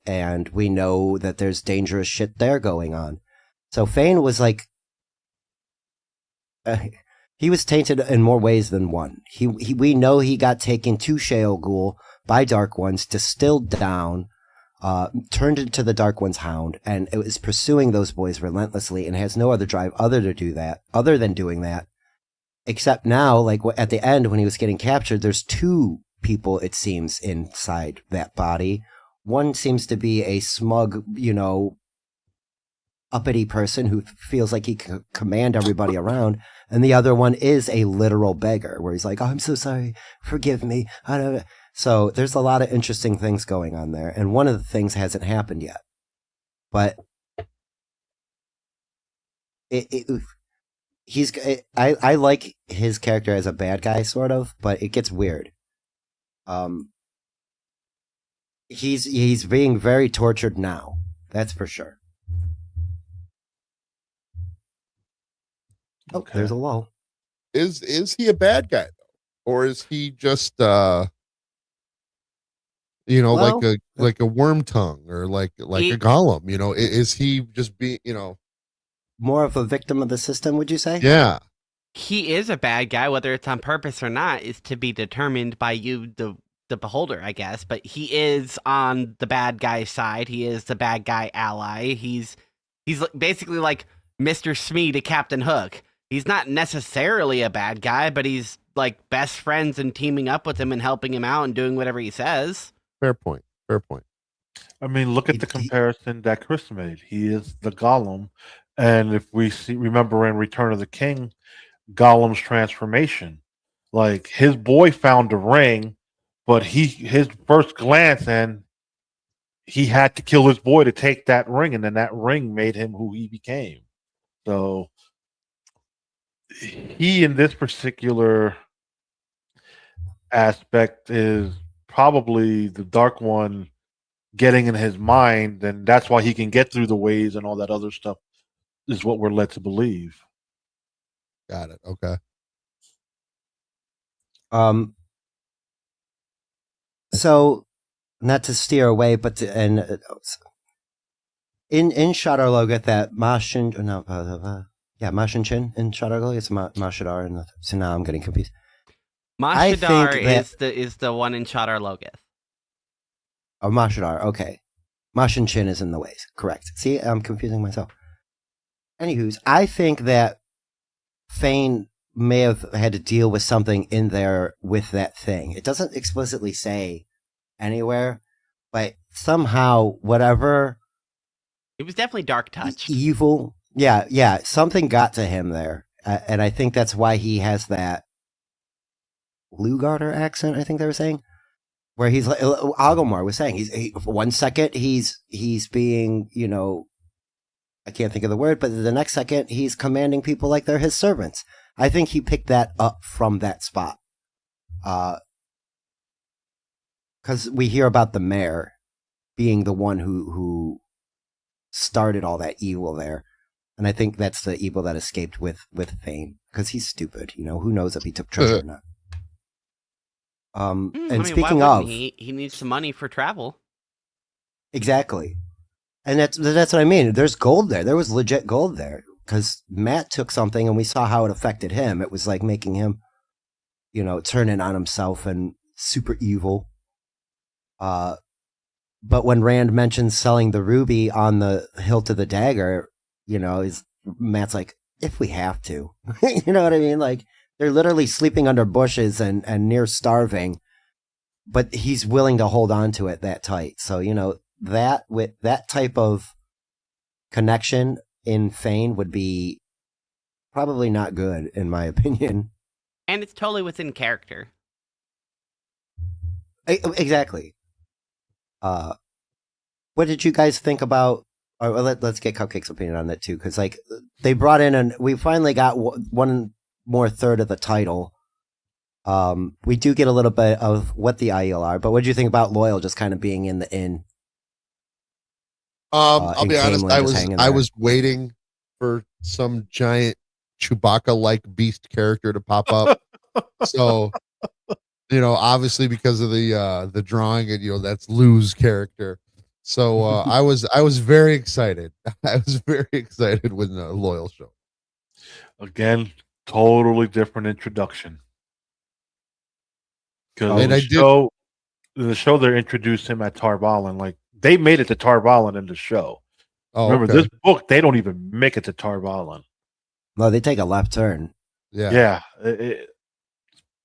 Speaker 2: And we know that there's dangerous shit there going on. So Thane was like, he was tainted in more ways than one. We know he got taken to Shale Ghul by Dark Ones, distilled down, turned into the Dark One's hound, and it was pursuing those boys relentlessly and has no other drive other than doing that. Except now, like at the end when he was getting captured, there's two people, it seems, inside that body. One seems to be a smug, uppity person who feels like he can command everybody around, and the other one is a literal beggar, where he's like, "Oh, I'm so sorry, forgive me." So there's a lot of interesting things going on there, and one of the things hasn't happened yet. But I like his character as a bad guy, sort of, but it gets weird. He's being very tortured now. That's for sure.
Speaker 3: Okay.
Speaker 2: Oh, there's a lull.
Speaker 5: Is he a bad guy though, or is he just like a worm tongue, or like a golem? Is he just
Speaker 2: more of a victim of the system? Would you say?
Speaker 5: Yeah.
Speaker 4: He is a bad guy, whether it's on purpose or not, is to be determined by you, the beholder, I guess. But he is on the bad guy side. He is the bad guy ally. He's basically like Mr. Smee to Captain Hook. He's not necessarily a bad guy, but he's like best friends and teaming up with him and helping him out and doing whatever he says.
Speaker 5: Fair point.
Speaker 3: I mean, look at the comparison that Chris made. He is the Gollum, and if we remember in Return of the King, Gollum's transformation, like his boy found a ring, but his first glance, and he had to kill his boy to take that ring, and then that ring made him who he became. So he, in this particular aspect, is probably the Dark One getting in his mind, and that's why he can get through the ways and all that other stuff, is what we're led to believe.
Speaker 5: Got it. Okay.
Speaker 2: So, not to steer away, but in Shadar Logoth, that Mashin Chin in Shadar Logoth, it's Mashadar, so now I'm getting confused.
Speaker 4: Mashadar is the one in Shadar Logoth.
Speaker 2: Oh, Mashadar, okay. Mashin Chin is in the ways, correct. See, I'm confusing myself. Anywho's, I think that Thane may have had to deal with something in there with that thing. It doesn't explicitly say anywhere, but somehow, whatever...
Speaker 4: It was definitely dark touch.
Speaker 2: Evil. Yeah, something got to him there. And I think that's why he has that Lugarder accent, I think they were saying. Where he's like, Agomar was saying, for 1 second he's being, I can't think of the word, but the next second he's commanding people like they're his servants. I think he picked that up from that spot. Because we hear about the mayor being the one who started all that evil there. And I think that's the evil that escaped with Thane. Because he's stupid, who knows if he took treasure or not. Speaking of...
Speaker 4: He needs some money for travel.
Speaker 2: Exactly. And that's what I mean. There's gold there. There was legit gold there. Because Matt took something and we saw how it affected him. It was like making him, turn in on himself and super evil. But when Rand mentions selling the ruby on the hilt of the dagger, Matt's like, if we have to. You know what I mean? Like, they're literally sleeping under bushes and near starving, but he's willing to hold on to it that tight. So, that with that type of connection in Thane would be probably not good, in my opinion.
Speaker 4: And it's totally within character.
Speaker 2: Exactly. What did you guys think about? Or let's get Cupcake's opinion on that too, because they brought in, and we finally got one more third of the title We do get a little bit of what the Aiel are, but what do you think about Loyal just kind of being in the inn?
Speaker 5: I'll
Speaker 2: and
Speaker 5: be honest.
Speaker 2: Camelin
Speaker 5: I
Speaker 2: just
Speaker 5: was
Speaker 2: hanging
Speaker 5: I
Speaker 2: there.
Speaker 5: was waiting for some giant Chewbacca-like beast character to pop up. So, obviously because of the drawing, and that's Lou's character. So I was very excited. I was very excited when the Loyal show.
Speaker 3: Again, totally different introduction. Because
Speaker 5: And
Speaker 3: the show they introduced him at Tarvalin. Like they made it to Tarvalin in the show.
Speaker 5: Oh,
Speaker 3: Remember
Speaker 5: okay.
Speaker 3: this book? They don't even make it to Tarvalin.
Speaker 2: No, they take a left turn.
Speaker 5: Yeah.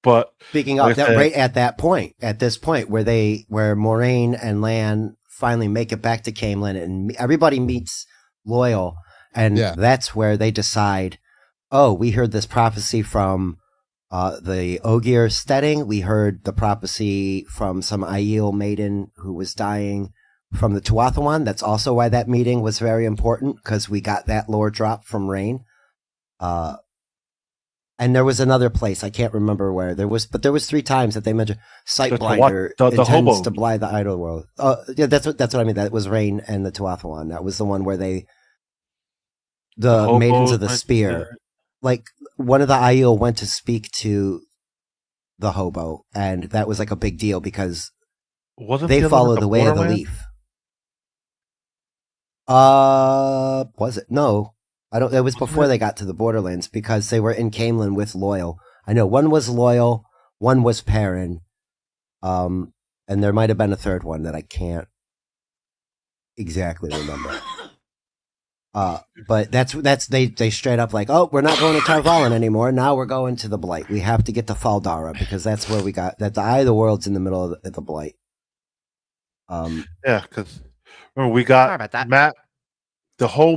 Speaker 3: But
Speaker 2: Speaking
Speaker 3: like
Speaker 2: of that,
Speaker 3: I said,
Speaker 2: right at this point where Moraine and Lan finally make it back to Camelin and everybody meets Loyal, and that's where they decide, oh, we heard this prophecy from the Ogier steading. We heard the prophecy from some Aiel maiden who was dying from the Tuathawan. That's also why that meeting was very important, because we got that lore drop from Rain. And there was another place, I can't remember where there was 3 times that they mentioned Sightblinder intends
Speaker 3: hobo.
Speaker 2: to blind the idle world. Oh, yeah, that's what I mean. That was Rain and the Tuathawan. That was the one where the maidens of the spear, like one of the Aiel went to speak to the hobo, and that was like a big deal because they follow the way of the leaf. Was it? No. I don't. It was before they got to the Borderlands, because they were in Camelin with Loyal. I know one was Loyal, one was Perrin, and there might have been a third one that I can't exactly remember. But that's they straight up like, oh, we're not going to Tarvalin anymore. Now we're going to the Blight. We have to get to Faldara, because that's where we got that. The Eye of the World's in the middle of the Blight.
Speaker 3: Yeah, because remember we got
Speaker 4: about that.
Speaker 3: Matt. The whole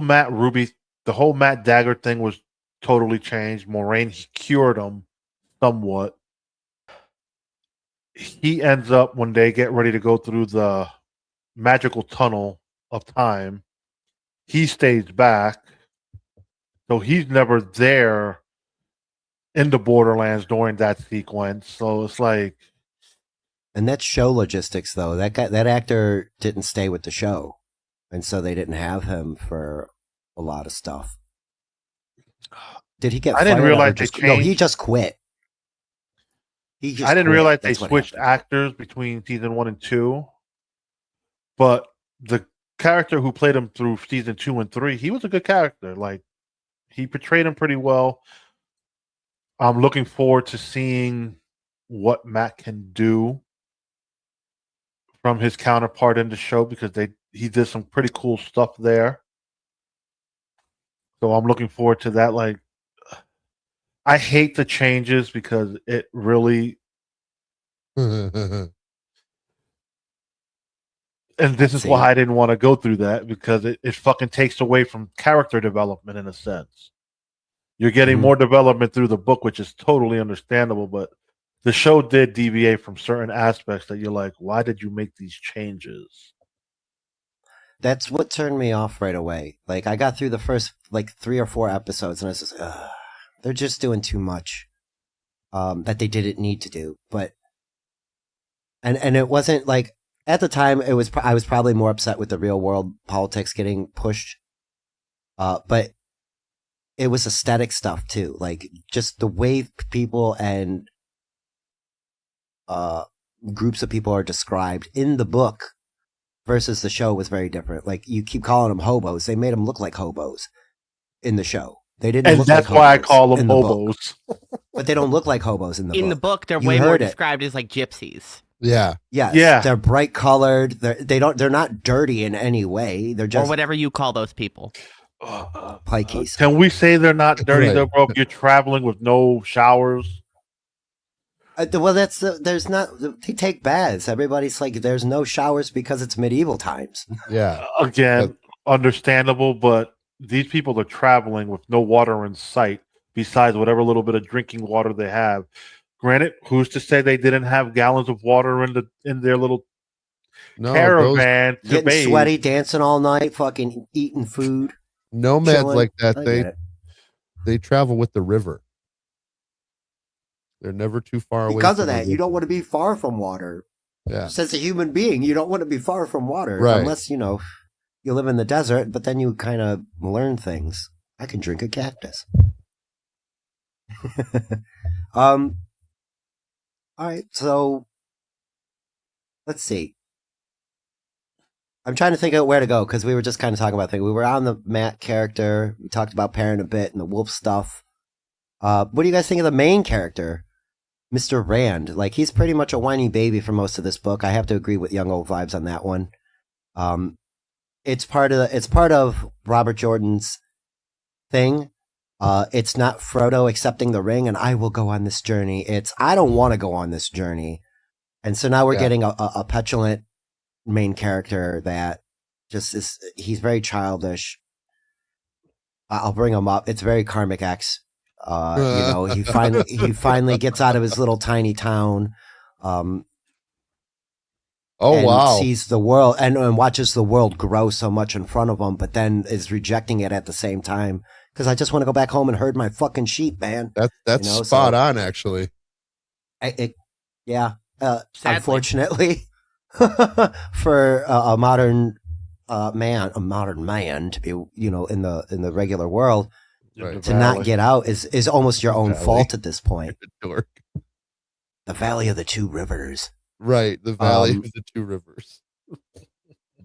Speaker 3: Matt Dagger thing was totally changed. Moraine cured him somewhat. He ends up, when they get ready to go through the magical tunnel of time, he stays back. So he's never there in the Borderlands during that sequence. So it's like...
Speaker 2: And that's show logistics, though. That actor didn't stay with the show. And so they didn't have him for a lot of stuff. Did he get fired?
Speaker 3: I didn't realize they changed.
Speaker 2: No, he just quit.
Speaker 3: I didn't realize they switched actors between season 1 and 2. But the character who played him through season 2 and 3, he was a good character. Like, he portrayed him pretty well. I'm looking forward to seeing what Matt can do from his counterpart in the show, because he did some pretty cool stuff there. So I'm looking forward to that. Like, I hate the changes because it really... And this is why I didn't want to go through that, because it fucking takes away from character development in a sense. You're getting more development through the book, which is totally understandable, but the show did deviate from certain aspects that you're like, why did you make these changes?
Speaker 2: That's what turned me off right away. Like, I got through the first, 3 or 4 episodes, and I was just, they're just doing too much that they didn't need to do. But, and it wasn't, like, at the time, I was probably more upset with the real world politics getting pushed. But it was aesthetic stuff, too. Like, just the way people and groups of people are described in the book versus the show was very different. Like, you keep calling them hobos. They made them look like hobos in the show. They didn't.
Speaker 3: And
Speaker 2: look
Speaker 3: that's
Speaker 2: like
Speaker 3: why I call them hobos.
Speaker 2: But they don't look like hobos in the book.
Speaker 4: In the book, they're way more described as like gypsies.
Speaker 5: Yeah.
Speaker 2: Yes.
Speaker 3: Yeah.
Speaker 2: They're bright colored. They're not dirty in any way. They're just,
Speaker 4: or whatever you call those people.
Speaker 2: Pikeys.
Speaker 3: Can we say they're not dirty
Speaker 5: Right.
Speaker 3: though, bro? If you're traveling with no showers.
Speaker 2: Well, there's not. They take baths. Everybody's like, there's no showers because it's medieval times.
Speaker 5: Yeah.
Speaker 3: Again, understandable, but these people are traveling with no water in sight besides whatever little bit of drinking water they have. Granted, who's to say they didn't have gallons of water in their little caravan to
Speaker 2: Getting
Speaker 3: bathe?
Speaker 2: sweaty, dancing all night, fucking eating food.
Speaker 5: Nomads
Speaker 2: chilling.
Speaker 5: like that, they travel with the river. They're never too far away.
Speaker 2: Because of that, you don't want to be far from water.
Speaker 5: Yeah.
Speaker 2: Just as a human being, you don't want to be far from water.
Speaker 5: Right.
Speaker 2: Unless, you live in the desert, but then you kind of learn things. I can drink a cactus. All right, so let's see. I'm trying to think of where to go because we were just kind of talking about things. We were on the Matt character. We talked about Perrin a bit and the wolf stuff. What do you guys think of the main character, Mr. Rand? Like, he's pretty much a whiny baby for most of this book. I have to agree with Young Old Vibes on that one. It's part of Robert Jordan's thing. It's not Frodo accepting the ring and I will go on this journey. It's I don't want to go on this journey. And so now we're getting a petulant main character that just is, he's very childish. I'll bring him up. It's very Karmic X. He finally gets out of his little tiny town. Sees the world and watches the world grow so much in front of him, but then is rejecting it at the same time. Because I just want to go back home and herd my fucking sheep, man.
Speaker 5: That's spot on, actually.
Speaker 2: Unfortunately, for a modern man to be, in the regular world,
Speaker 5: Right.
Speaker 2: to not get out is almost your own fault at this point. The Valley of the Two Rivers.
Speaker 5: Right, the Valley of the Two Rivers.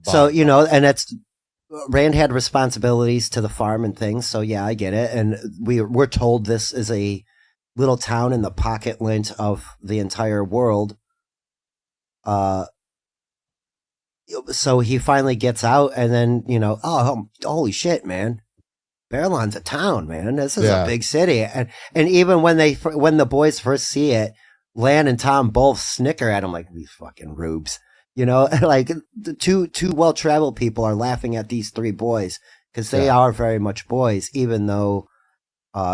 Speaker 2: So, and that's Rand had responsibilities to the farm and things, so yeah, I get it. And we're told this is a little town in the pocket lint of the entire world. So he finally gets out, and then holy shit, man! Barelon's a town, man. This is a big city, and even when the boys first see it, Lan and Tom both snicker at him like these fucking rubes. Like the two well-traveled people are laughing at these three boys because they are very much boys, even though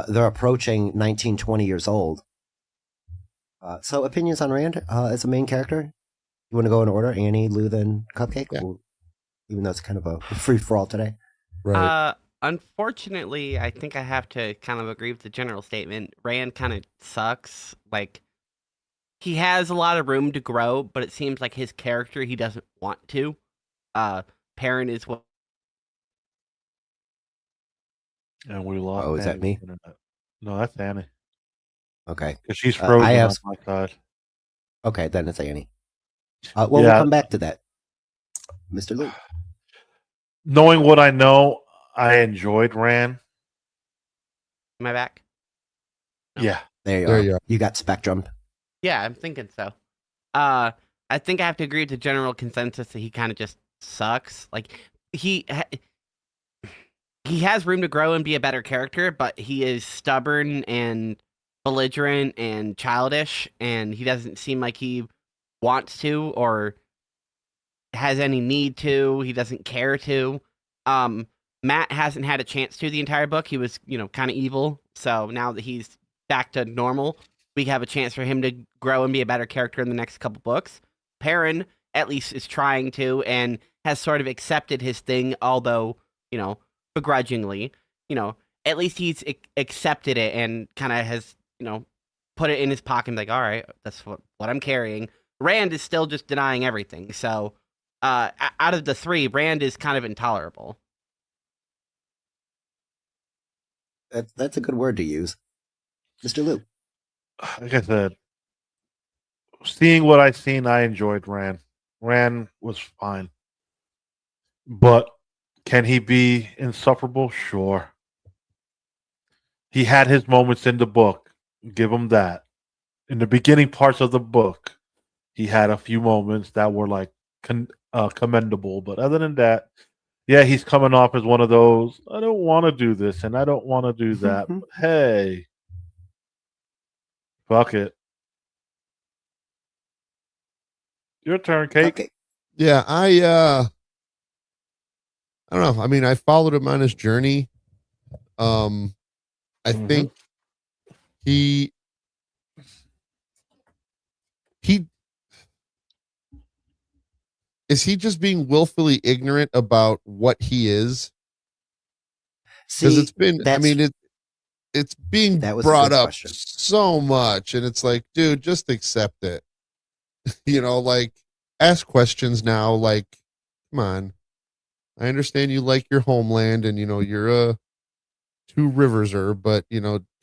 Speaker 2: they're approaching 19, 20 years old. So opinions on Rand as a main character? You want to go in order? Annie, Lou, then Cupcake?
Speaker 5: Yeah.
Speaker 2: Even though it's kind of a free-for-all today.
Speaker 5: Right.
Speaker 4: Unfortunately, I think I have to kind of agree with the general statement. Rand kind of sucks. Like, he has a lot of room to grow, but it seems like his character, he doesn't want to. Perrin is what...
Speaker 3: And we lost.
Speaker 2: Oh, is that me?
Speaker 3: No, that's Annie.
Speaker 2: Okay.
Speaker 3: Because she's frozen on my side.
Speaker 2: Okay, then it's Annie. We'll come back to that. Mr. Luke.
Speaker 3: Knowing what I know, I enjoyed Rand.
Speaker 4: Am I back?
Speaker 3: No. Yeah.
Speaker 2: There you are. You got Spectrum.
Speaker 4: Yeah, I'm thinking so. I think I have to agree with the general consensus that he kind of just sucks. Like, he has room to grow and be a better character, but he is stubborn and belligerent and childish, and he doesn't seem like he wants to or has any need to. He doesn't care to. Matt hasn't had a chance to the entire book. He was, kind of evil. So now that he's back to normal, we have a chance for him to grow and be a better character in the next couple books. Perrin, at least, is trying to and has sort of accepted his thing, although, begrudgingly. At least he's accepted it and kind of has, put it in his pocket and like, all right, that's what I'm carrying. Rand is still just denying everything. So out of the three, Rand is kind of intolerable.
Speaker 2: That's a good word to use. Mr. Lou.
Speaker 3: Like I said, seeing what I've seen, I enjoyed Rand. Rand was fine. But can he be insufferable? Sure. He had his moments in the book. Give him that. In the beginning parts of the book, he had a few moments that were like commendable. But other than that, yeah, he's coming off as one of those, I don't want to do this and I don't want to do that. But hey, fuck it. Your turn, Kate.
Speaker 2: Okay.
Speaker 5: Yeah, I don't know. I mean, I followed him on his journey. I think he is he just being willfully ignorant about what he is? Because it's been, it's being
Speaker 2: That was a
Speaker 5: brought
Speaker 2: good
Speaker 5: up
Speaker 2: question.
Speaker 5: so much, and it's like, dude, just accept it. Like, ask questions now. Like, come on. I understand you like your homeland, and you're a Two Riverser, but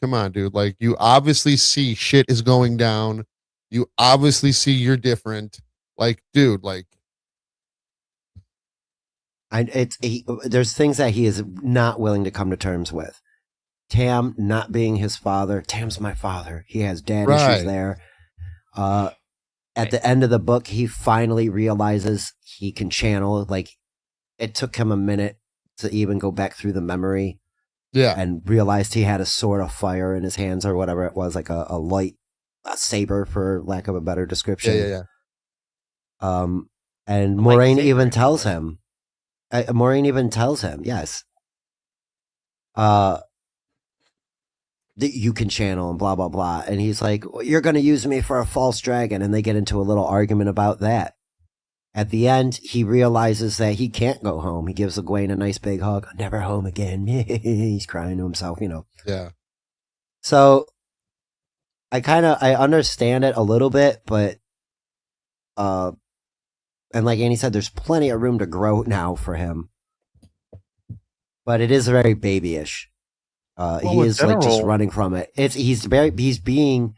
Speaker 5: come on, dude. Like, you obviously see shit is going down. You obviously see you're different. Like, dude, like.
Speaker 2: There's things that he is not willing to come to terms with. Tam not being his father. Tam's my father. He has dad issues there. At the end of the book, he finally realizes he can channel. Like, it took him a minute to even go back through the memory.
Speaker 5: Yeah.
Speaker 2: And realized he had a sword of fire in his hands or whatever it was, like a light saber, for lack of a better description.
Speaker 5: Yeah.
Speaker 2: And Moraine even tells him. Yes. That you can channel and blah, blah, blah. And he's like, you're going to use me for a false dragon. And they get into a little argument about that. At the end, he realizes that he can't go home. He gives Egwene a nice big hug. Never home again. He's crying to himself,
Speaker 5: Yeah.
Speaker 2: So I understand it a little bit, but and like Annie said, there's plenty of room to grow now for him. But it is very babyish. He is like just running from it. He's being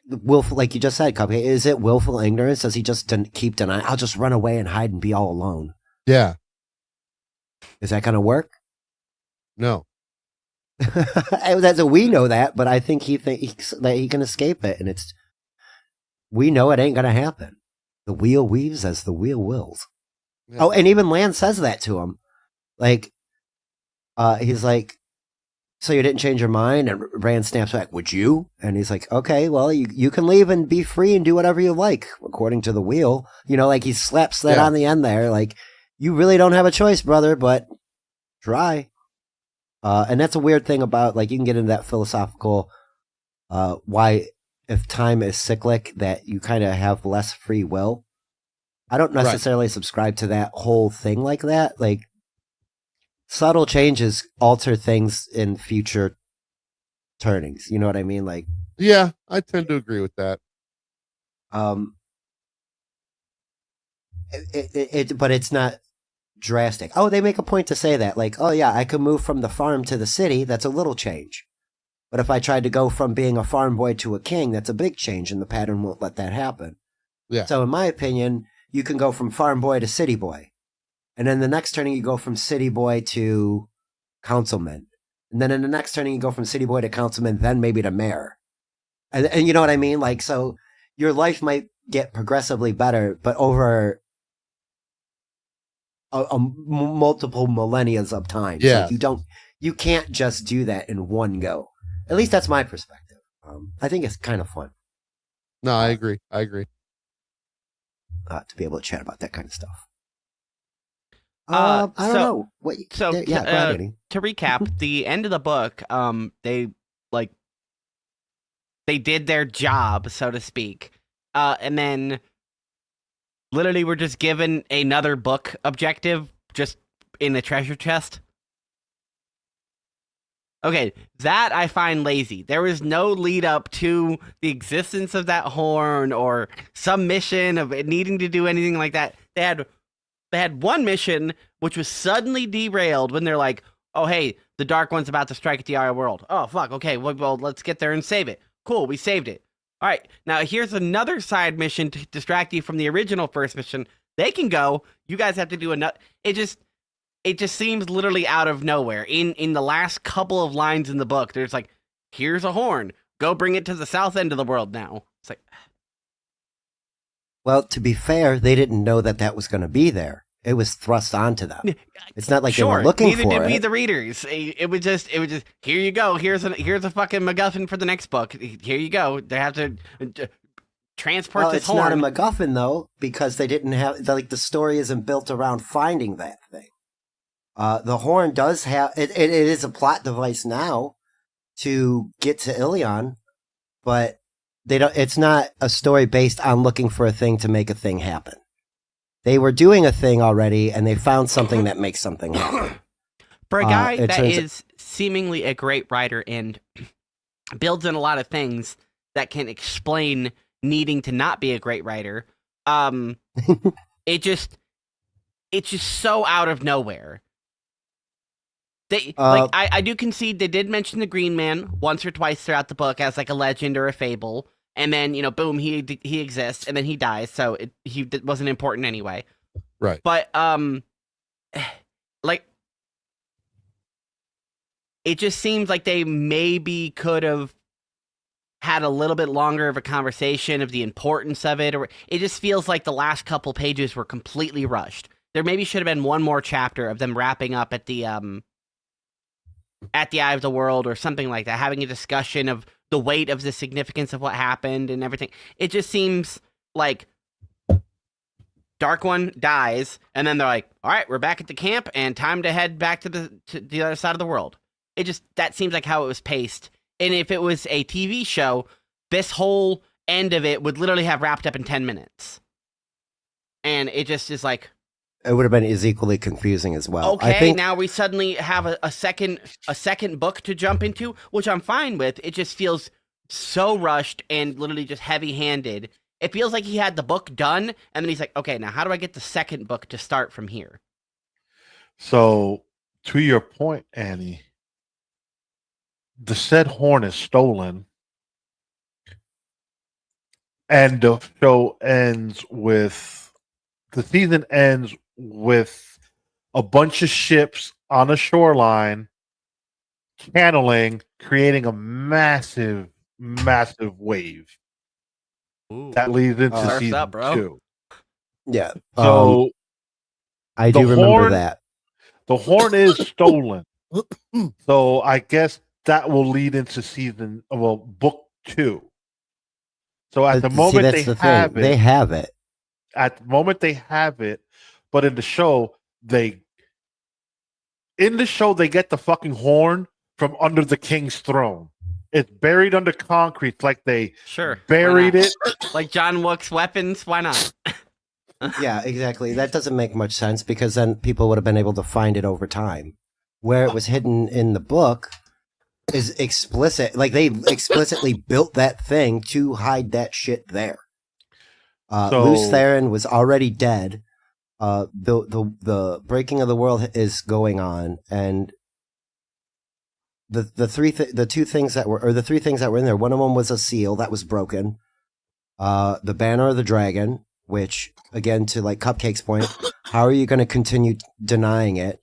Speaker 2: willful, like you just said, Cupcake. Is it willful ignorance? Does he just keep denying? I'll just run away and hide and be all alone.
Speaker 5: Yeah.
Speaker 2: Is that gonna work?
Speaker 5: No.
Speaker 2: We know that, but I think he thinks that he can escape it, and we know it ain't gonna happen. The wheel weaves as the wheel wills. Yeah. Oh, and even Lan says that to him. Like, he's like, so you didn't change your mind? And Rand snaps back, would you? And he's like, okay, well, you can leave and be free and do whatever you like, according to the wheel. Like he slaps that on the end there. Like, you really don't have a choice, brother, but try. And that's a weird thing about, like, you can get into that philosophical, why, if time is cyclic, that you kind of have less free will. I don't necessarily subscribe to that whole thing like that. Like, subtle changes alter things in future turnings. You know what I mean? Like,
Speaker 5: yeah, I tend to agree with that.
Speaker 2: But it's not drastic. Oh, they make a point to say that. Like, oh yeah, I could move from the farm to the city. That's a little change. But if I tried to go from being a farm boy to a king, that's a big change, and the pattern won't let that happen.
Speaker 5: Yeah.
Speaker 2: So in my opinion, you can go from farm boy to city boy. And then the next turning, you go from city boy to councilman. And then in the next turning, you go from city boy to councilman, then maybe to mayor. And you know what I mean? Like, so your life might get progressively better, but over multiple millennia of time.
Speaker 5: Yeah.
Speaker 2: So you can't just do that in one go. At least that's my perspective. I think it's kind of fun.
Speaker 5: No, I agree.
Speaker 2: To be able to chat about that kind of stuff. I don't know. Wait,
Speaker 4: so
Speaker 2: go ahead,
Speaker 4: to recap, the end of the book, they did their job, so to speak, and then literally we're just given another book objective just in the treasure chest. Okay, that I find lazy. There was no lead up to the existence of that horn or some mission of it needing to do anything like that. They had one mission which was suddenly derailed when they're like, oh, hey, the Dark One's about to strike at the Outer World. Oh, fuck, okay, well, let's get there and save it. Cool, we saved it. All right, now here's another side mission to distract you from the original first mission. They can go. You guys have to do another. It just seems literally out of nowhere. In the last couple of lines in the book, there's like, here's a horn. Go bring it to the south end of the world now. It's like,
Speaker 2: well, to be fair, they didn't know that was going to be there. It was thrust onto them. It's not like they were looking for it.
Speaker 4: Neither did we, the readers. It was just, here you go. Here's a fucking MacGuffin for the next book. Here you go. They have to transport this horn.
Speaker 2: It's not a MacGuffin though, because they didn't have, like, the story isn't built around finding that thing. The horn does have, it is a plot device now to get to Ilion, but it's not a story based on looking for a thing to make a thing happen. They were doing a thing already, and they found something that makes something happen.
Speaker 4: For a guy that is seemingly a great writer and builds in a lot of things that can explain needing to not be a great writer. It's just so out of nowhere. I do concede they did mention the Green Man once or twice throughout the book as like a legend or a fable, and then boom, he exists, and then he dies, so he wasn't important anyway.
Speaker 5: Right.
Speaker 4: But like, it just seems like they maybe could have had a little bit longer of a conversation of the importance of it, or it just feels like the last couple pages were completely rushed. There maybe should have been one more chapter of them wrapping up at the Eye of the World or something like that, having a discussion of the weight of the significance of what happened and everything. It just seems like Dark One dies, and then they're like, all right, we're back at the camp, and time to head back to the other side of the world. That seems like how it was paced. And if it was a TV show, this whole end of it would literally have wrapped up in 10 minutes. And it just is like...
Speaker 2: It would have been as equally confusing as well.
Speaker 4: Okay, now we suddenly have a second book to jump into, which I'm fine with. It just feels so rushed and literally just heavy-handed. It feels like he had the book done, and then he's like, okay, now how do I get the second book to start from here?
Speaker 3: So, to your point, Annie, the said horn is stolen, and the season ends with a bunch of ships on a shoreline channeling, creating a massive wave.
Speaker 4: Ooh.
Speaker 3: That leads into
Speaker 4: Surf's
Speaker 3: season
Speaker 4: up, bro.
Speaker 3: 2.
Speaker 2: Yeah.
Speaker 3: So
Speaker 2: I do remember that.
Speaker 3: The horn is stolen. So I guess that will lead into book 2. So at the moment they have it. At the moment they have it, but in the show they get the fucking horn from under the king's throne. It's buried under concrete, like they buried it.
Speaker 4: Like John Wick's weapons. Why not?
Speaker 2: Yeah, exactly. That doesn't make much sense because then people would have been able to find it over time. Where it was hidden in the book is explicit. Like they explicitly built that thing to hide that shit there. Luce Theron was already dead. The breaking of the world is going on, and the three things that were in there. One of them was a seal that was broken. The banner of the dragon, which again, to like Cupcake's point, how are you going to continue denying it?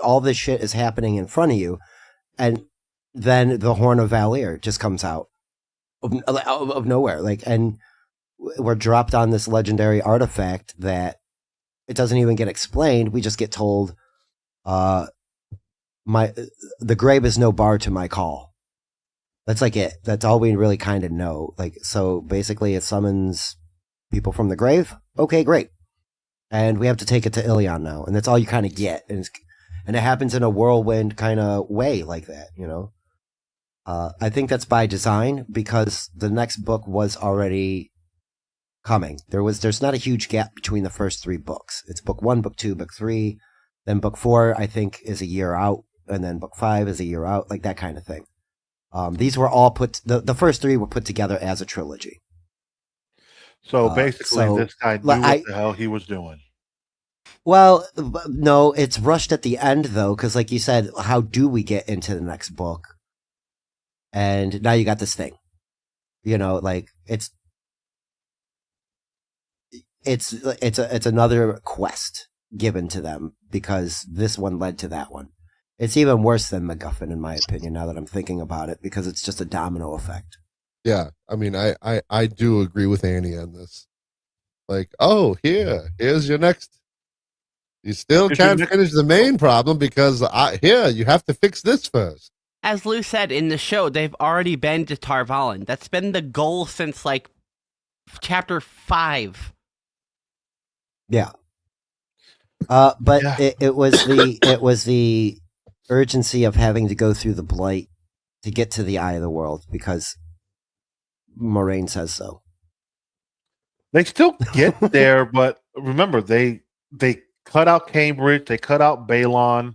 Speaker 2: All this shit is happening in front of you, and then the Horn of Valir just comes out of nowhere, and we're dropped on this legendary artifact that it doesn't even get explained. We just get told, the grave is no bar to my call. That's like it. That's all we really kind of know. So basically it summons people from the grave. Okay, great. And we have to take it to Ilion now. And that's all you kind of get. And it happens in a whirlwind kind of way like that, I think that's by design because the next book was already coming. There's not a huge gap between the first 3 books. It's book 1, book 2, book 3, then book 4 I think is a year out, and then book 5 is a year out, like that kind of thing. These were all the first 3 were put together as a trilogy.
Speaker 3: So basically this guy knew what the hell he was doing.
Speaker 2: Well, no, it's rushed at the end though, because like you said, how do we get into the next book? And now you got this thing. It's another quest given to them because this one led to that one. It's even worse than MacGuffin, in my opinion, now that I'm thinking about it, because it's just a domino effect.
Speaker 5: Yeah, I mean, I do agree with Annie on this. Here's your next. You still can't finish the main problem because you have to fix this first.
Speaker 4: As Lou said in the show, they've already been to Tar Valon. That's been the goal since chapter 5.
Speaker 2: Yeah. But yeah. It was the urgency of having to go through the blight to get to the Eye of the World because Moraine says so.
Speaker 3: They still get there, but remember they cut out Cambridge, they cut out Balon.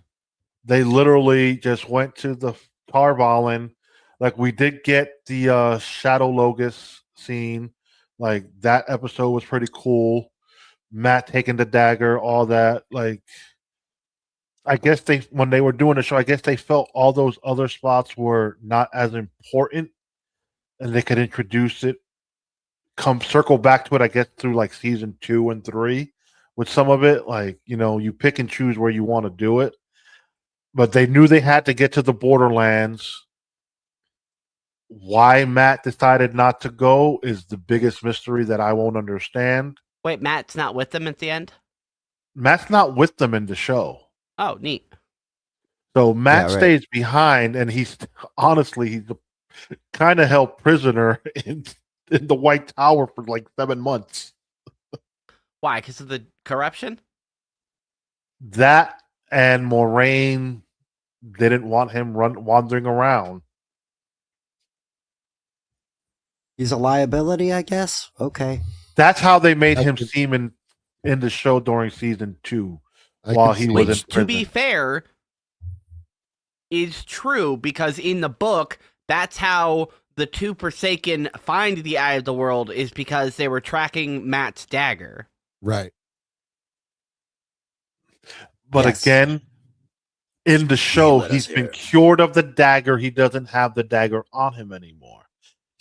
Speaker 3: They literally just went to the Tarvalin. Like we did get the Shadow Logos scene. Like that episode was pretty cool. Matt taking the dagger, all that. Like I guess when they were doing the show, I guess they felt all those other spots were not as important, and they could introduce it, circle back to it. I guess through like season 2 and 3, with some of it, like you pick and choose where you want to do it. But they knew they had to get to the Borderlands. Why Matt decided not to go is the biggest mystery that I won't understand.
Speaker 4: Wait, Matt's not with them at the end?
Speaker 3: Matt's not with them in the show.
Speaker 4: Oh, neat.
Speaker 3: So Matt stays behind, and he's honestly kind of held prisoner in the White Tower for like 7 months.
Speaker 4: Why? Because of the corruption?
Speaker 3: That and Moraine didn't want him wandering around.
Speaker 2: He's a liability, I guess. Okay.
Speaker 3: That's how they made him seem in the show during season 2, while he was in prison.
Speaker 4: To be fair, is true, because in the book, that's how the two Forsaken find the Eye of the World, is because they were tracking Matt's dagger.
Speaker 5: Right.
Speaker 3: But again, in the show, he's been cured of the dagger. He doesn't have the dagger on him anymore.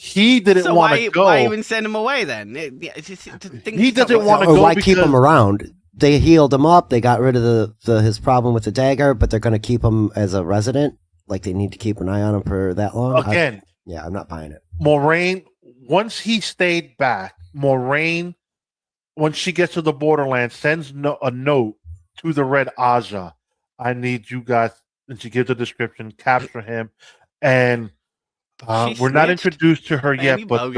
Speaker 3: He didn't want to go.
Speaker 4: Why even send him away then?
Speaker 3: He doesn't want to go.
Speaker 2: Why keep him around? They healed him up. They got rid of his problem with the dagger, but they're going to keep him as a resident. Like they need to keep an eye on him for that long.
Speaker 3: Again,
Speaker 2: I'm not buying it.
Speaker 3: Moraine, once he stayed back, Moraine, when she gets to the Borderlands, sends a note to the Red Aja. I need you guys, and she gives a description, capture him, and we're not introduced to her yet, but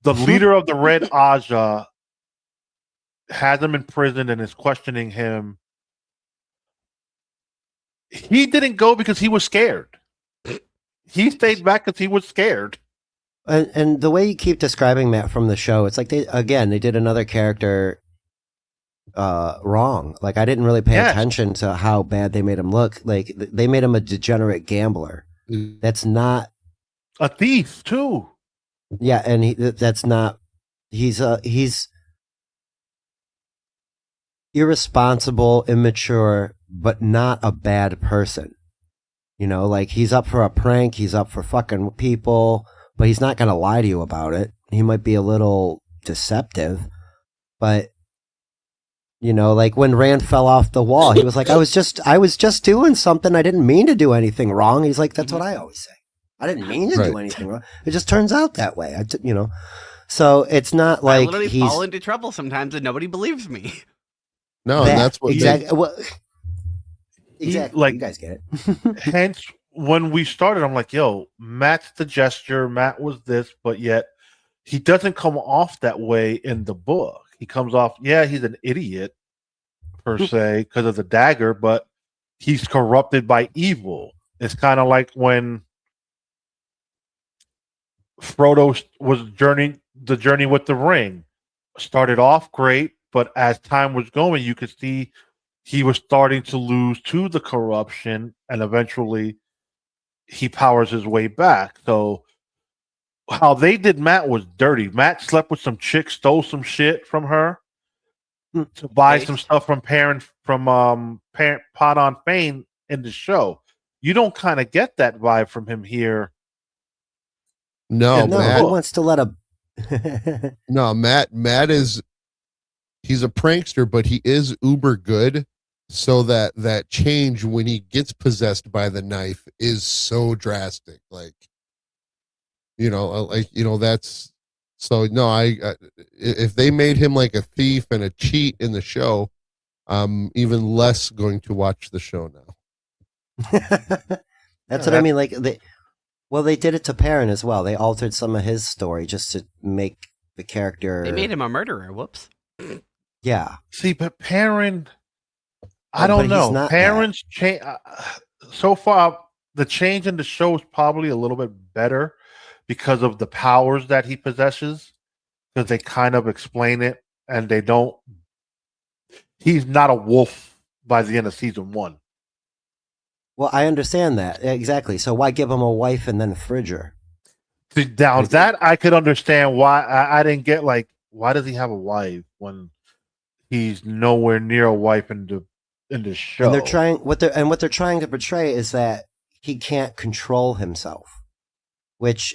Speaker 3: the leader of the Red Aja has him in prison and is questioning him. He didn't go because he was scared. He stayed back because he was scared.
Speaker 2: And the way you keep describing Matt from the show, it's like they did another character wrong. Like I didn't really pay attention to how bad they made him look. Like they made him a degenerate gambler. That's not
Speaker 3: a thief too.
Speaker 2: Yeah, and that's not. He's irresponsible, immature, but not a bad person. Like he's up for a prank. He's up for fucking people, but he's not gonna lie to you about it. He might be a little deceptive, but. Like when Rand fell off the wall, he was like, I was just doing something. I didn't mean to do anything wrong. He's like, that's what I always say. I didn't mean to do anything wrong. It just turns out that way. So it's not like
Speaker 4: I literally fall into trouble sometimes and nobody believes me.
Speaker 5: No, that's what
Speaker 2: exactly. Exactly.
Speaker 3: Like,
Speaker 2: you guys get it.
Speaker 3: Hence, when we started, I'm like, yo, Matt's the gesture. Matt was this, but yet he doesn't come off that way in the book. He comes off, he's an idiot per se because of the dagger, but he's corrupted by evil. It's kind of like when Frodo was the journey with the ring. Started off great, but as time was going, you could see he was starting to lose to the corruption, and eventually he powers his way back. So how they did Matt was dirty. Matt slept with some chick, stole some shit from her to buy some stuff from Pot on Fane in the show. You don't kind of get that vibe from him here.
Speaker 5: No, Matt
Speaker 2: wants to let him.
Speaker 5: No, Matt he's a prankster, but he is uber good. So that change when he gets possessed by the knife is so drastic. That's so no. If they made him like a thief and a cheat in the show, I'm even less going to watch the show now.
Speaker 2: That's what I mean. Like they did it to Perrin as well. They altered some of his story just to make the character.
Speaker 4: They made him a murderer. Whoops.
Speaker 2: Yeah.
Speaker 3: See, but Perrin, I don't know. Perrin's change so far. The change in the show is probably a little bit better because of the powers that he possesses, because they kind of explain it, and they don't. He's not a wolf by the end of season 1.
Speaker 2: Well, I understand that exactly. So why give him a wife and then a fridger?
Speaker 3: See, now that I could understand why I didn't get like why does he have a wife when he's nowhere near a wife in the show?
Speaker 2: And they're trying to portray is that he can't control himself, which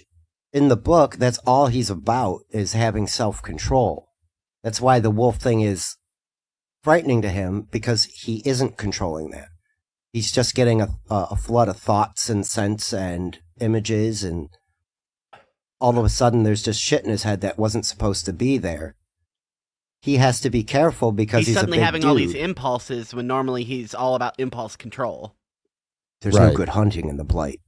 Speaker 2: in the book that's all he's about is having self-control. That's why the wolf thing is frightening to him because he isn't controlling that. He's just getting a flood of thoughts and sense and images, and all of a sudden there's just shit in his head that wasn't supposed to be there. He has to be careful because he's
Speaker 4: suddenly
Speaker 2: a big
Speaker 4: having
Speaker 2: dude.
Speaker 4: all these impulses when normally he's all about impulse control.
Speaker 2: There's no good hunting in the Blight.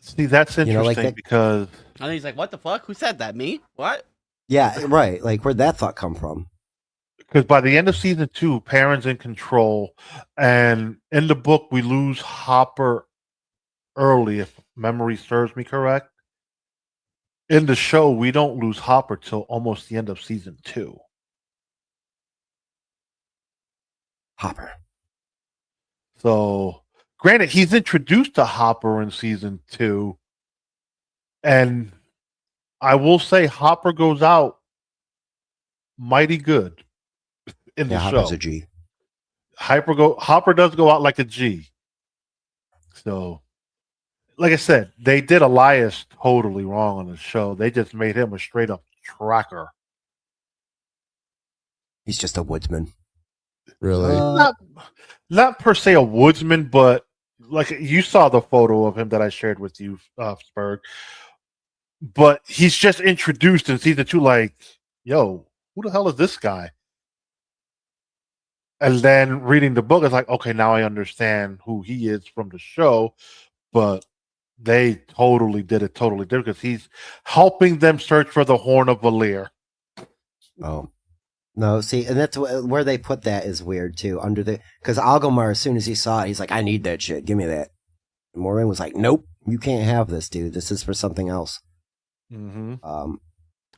Speaker 3: See, that's interesting because
Speaker 4: and he's like, "What the fuck? Who said that? Me? What?"
Speaker 2: Yeah, right. Like, where'd that thought come from?
Speaker 3: Because by the end of season 2, Perrin's in control, and in the book we lose Hopper early, if memory serves me correct. In the show, we don't lose Hopper till almost the end of season 2.
Speaker 2: Hopper.
Speaker 3: So, granted, he's introduced to Hopper in season 2, and I will say Hopper goes out mighty good in the show.
Speaker 2: Hopper's a G.
Speaker 3: Hopper does go out like a G. So, like I said, they did Elias totally wrong on the show. They just made him a straight up tracker.
Speaker 2: He's just a woodsman.
Speaker 5: Really?
Speaker 3: Not per se a woodsman, but like you saw the photo of him that I shared with you, Spurg. But he's just introduced in season 2, like, yo, who the hell is this guy? And then reading the book, it's like, okay, now I understand who he is from the show. But they totally did it totally different because he's helping them search for the Horn of Valir.
Speaker 2: Oh. No, see, and that's where they put that is weird too. Because Algomar, as soon as he saw it, he's like, I need that shit. Give me that. And Moiraine was like, nope, you can't have this, dude. This is for something else.
Speaker 3: Mm-hmm.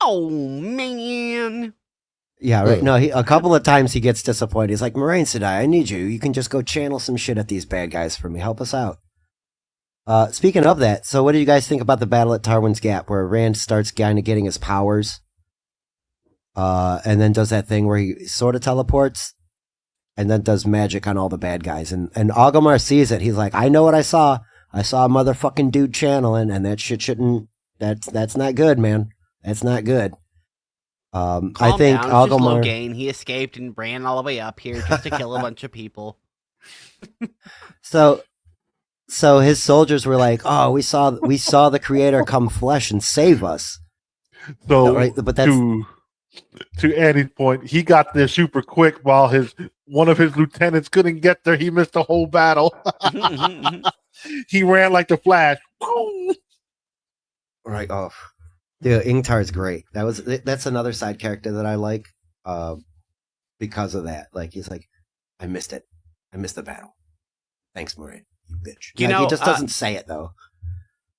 Speaker 4: Oh, man.
Speaker 2: Yeah, right. No, a couple of times he gets disappointed. He's like, Moiraine Sedai, I need you. You can just go channel some shit at these bad guys for me. Help us out. Speaking of that, so what do you guys think about the battle at Tarwin's Gap where Rand starts kind of getting his powers? And then does that thing where he sort of teleports and then does magic on all the bad guys. And Agomar sees it. He's like, I know what I saw. I saw a motherfucking dude channeling, and that shit shouldn't, that's not good, man. That's not good. I think
Speaker 4: Agomar, gain. He escaped and ran all the way up here just to kill a bunch of people.
Speaker 2: So his soldiers were like, oh, we saw the creator come flesh and save us.
Speaker 3: So
Speaker 2: no, right? But that's
Speaker 3: to Andy's point, he got there super quick while one of his lieutenants couldn't get there. He missed the whole battle. He ran like the Flash.
Speaker 2: Right off. Dude, Ingtar's great. That's another side character that I like because of that. Like, he's like, I missed it. I missed the battle. Thanks, Moiraine, you bitch. He just doesn't say it though.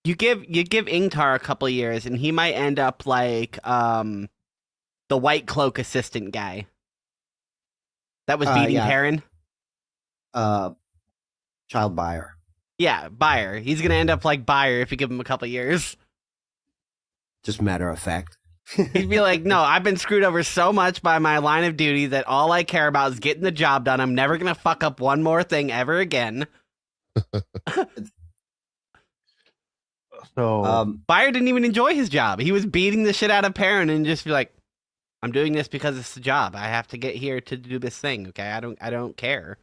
Speaker 4: You give Ingtar a couple of years, and he might end up like the White Cloak assistant guy that was beating Perrin.
Speaker 2: Child Buyer.
Speaker 4: Yeah, Buyer. He's gonna end up like Buyer if you give him a couple of years.
Speaker 2: Just matter of fact.
Speaker 4: He'd be like, no, I've been screwed over so much by my line of duty that all I care about is getting the job done. I'm never going to fuck up one more thing ever again.
Speaker 3: So
Speaker 4: Buyer didn't even enjoy his job. He was beating the shit out of Perrin and just be like, I'm doing this because it's the job. I have to get here to do this thing. Okay. I don't care.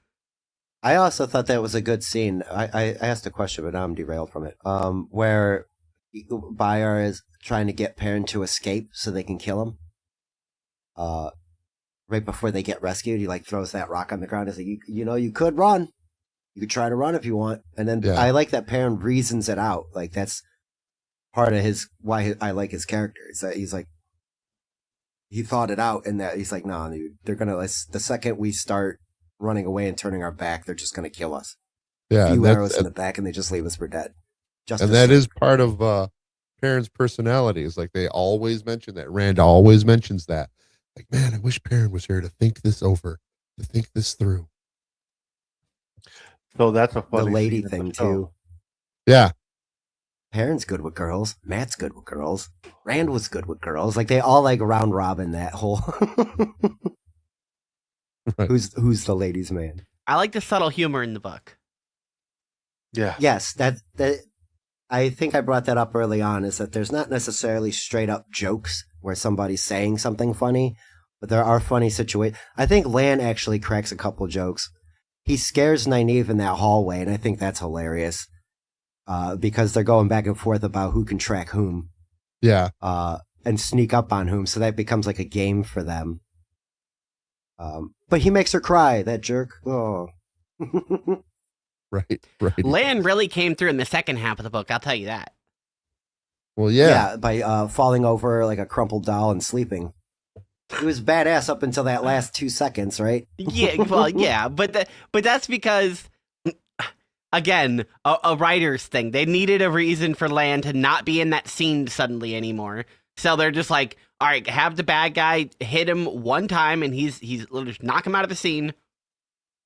Speaker 2: I also thought that was a good scene. I asked a question, but now I'm derailed from it. Where Buyer is trying to get Perrin to escape so they can kill him. Right before they get rescued, he like throws that rock on the ground. He's like, you could run. You could try to run if you want. And then I like that Perrin reasons it out. Like, that's part of why I like his character. Is that he's like, he thought it out, and that he's like, no, dude, they're gonna, the second we start running away and turning our back, they're just gonna kill us.
Speaker 5: Yeah,
Speaker 2: a few arrows in the back, and they just leave us for dead.
Speaker 5: And that is part of Perrin's personality. Is like they always mention that. Rand always mentions that. Like, man, I wish Perrin was here to think this over, to think this through.
Speaker 3: So that's a
Speaker 2: The
Speaker 3: funny
Speaker 2: lady
Speaker 3: scene in the
Speaker 2: thing
Speaker 3: show.
Speaker 2: too.
Speaker 5: Yeah.
Speaker 2: Perrin's good with girls. Matt's good with girls. Rand was good with girls. Like they all like round robin that whole.
Speaker 5: Right.
Speaker 2: Who's the ladies' man?
Speaker 4: I like the subtle humor in the book.
Speaker 3: Yeah.
Speaker 2: Yes, that I think I brought that up early on. Is that there's not necessarily straight up jokes where somebody's saying something funny, but there are funny situations. I think Lan actually cracks a couple jokes. He scares Nynaeve in that hallway, and I think that's hilarious. Because they're going back and forth about who can track whom.
Speaker 5: Yeah.
Speaker 2: And sneak up on whom, so that becomes like a game for them. But he makes her cry, that jerk. Oh.
Speaker 5: Right.
Speaker 4: Lan really came through in the second half of the book, I'll tell you that.
Speaker 5: Well, yeah.
Speaker 2: By falling over like a crumpled doll and sleeping. He was badass up until that last 2 seconds, right?
Speaker 4: Yeah, well, yeah, but that's because, again, a writer's thing. They needed a reason for Lan to not be in that scene suddenly anymore. So they're just like, all right, have the bad guy hit him one time, and he's just knock him out of the scene,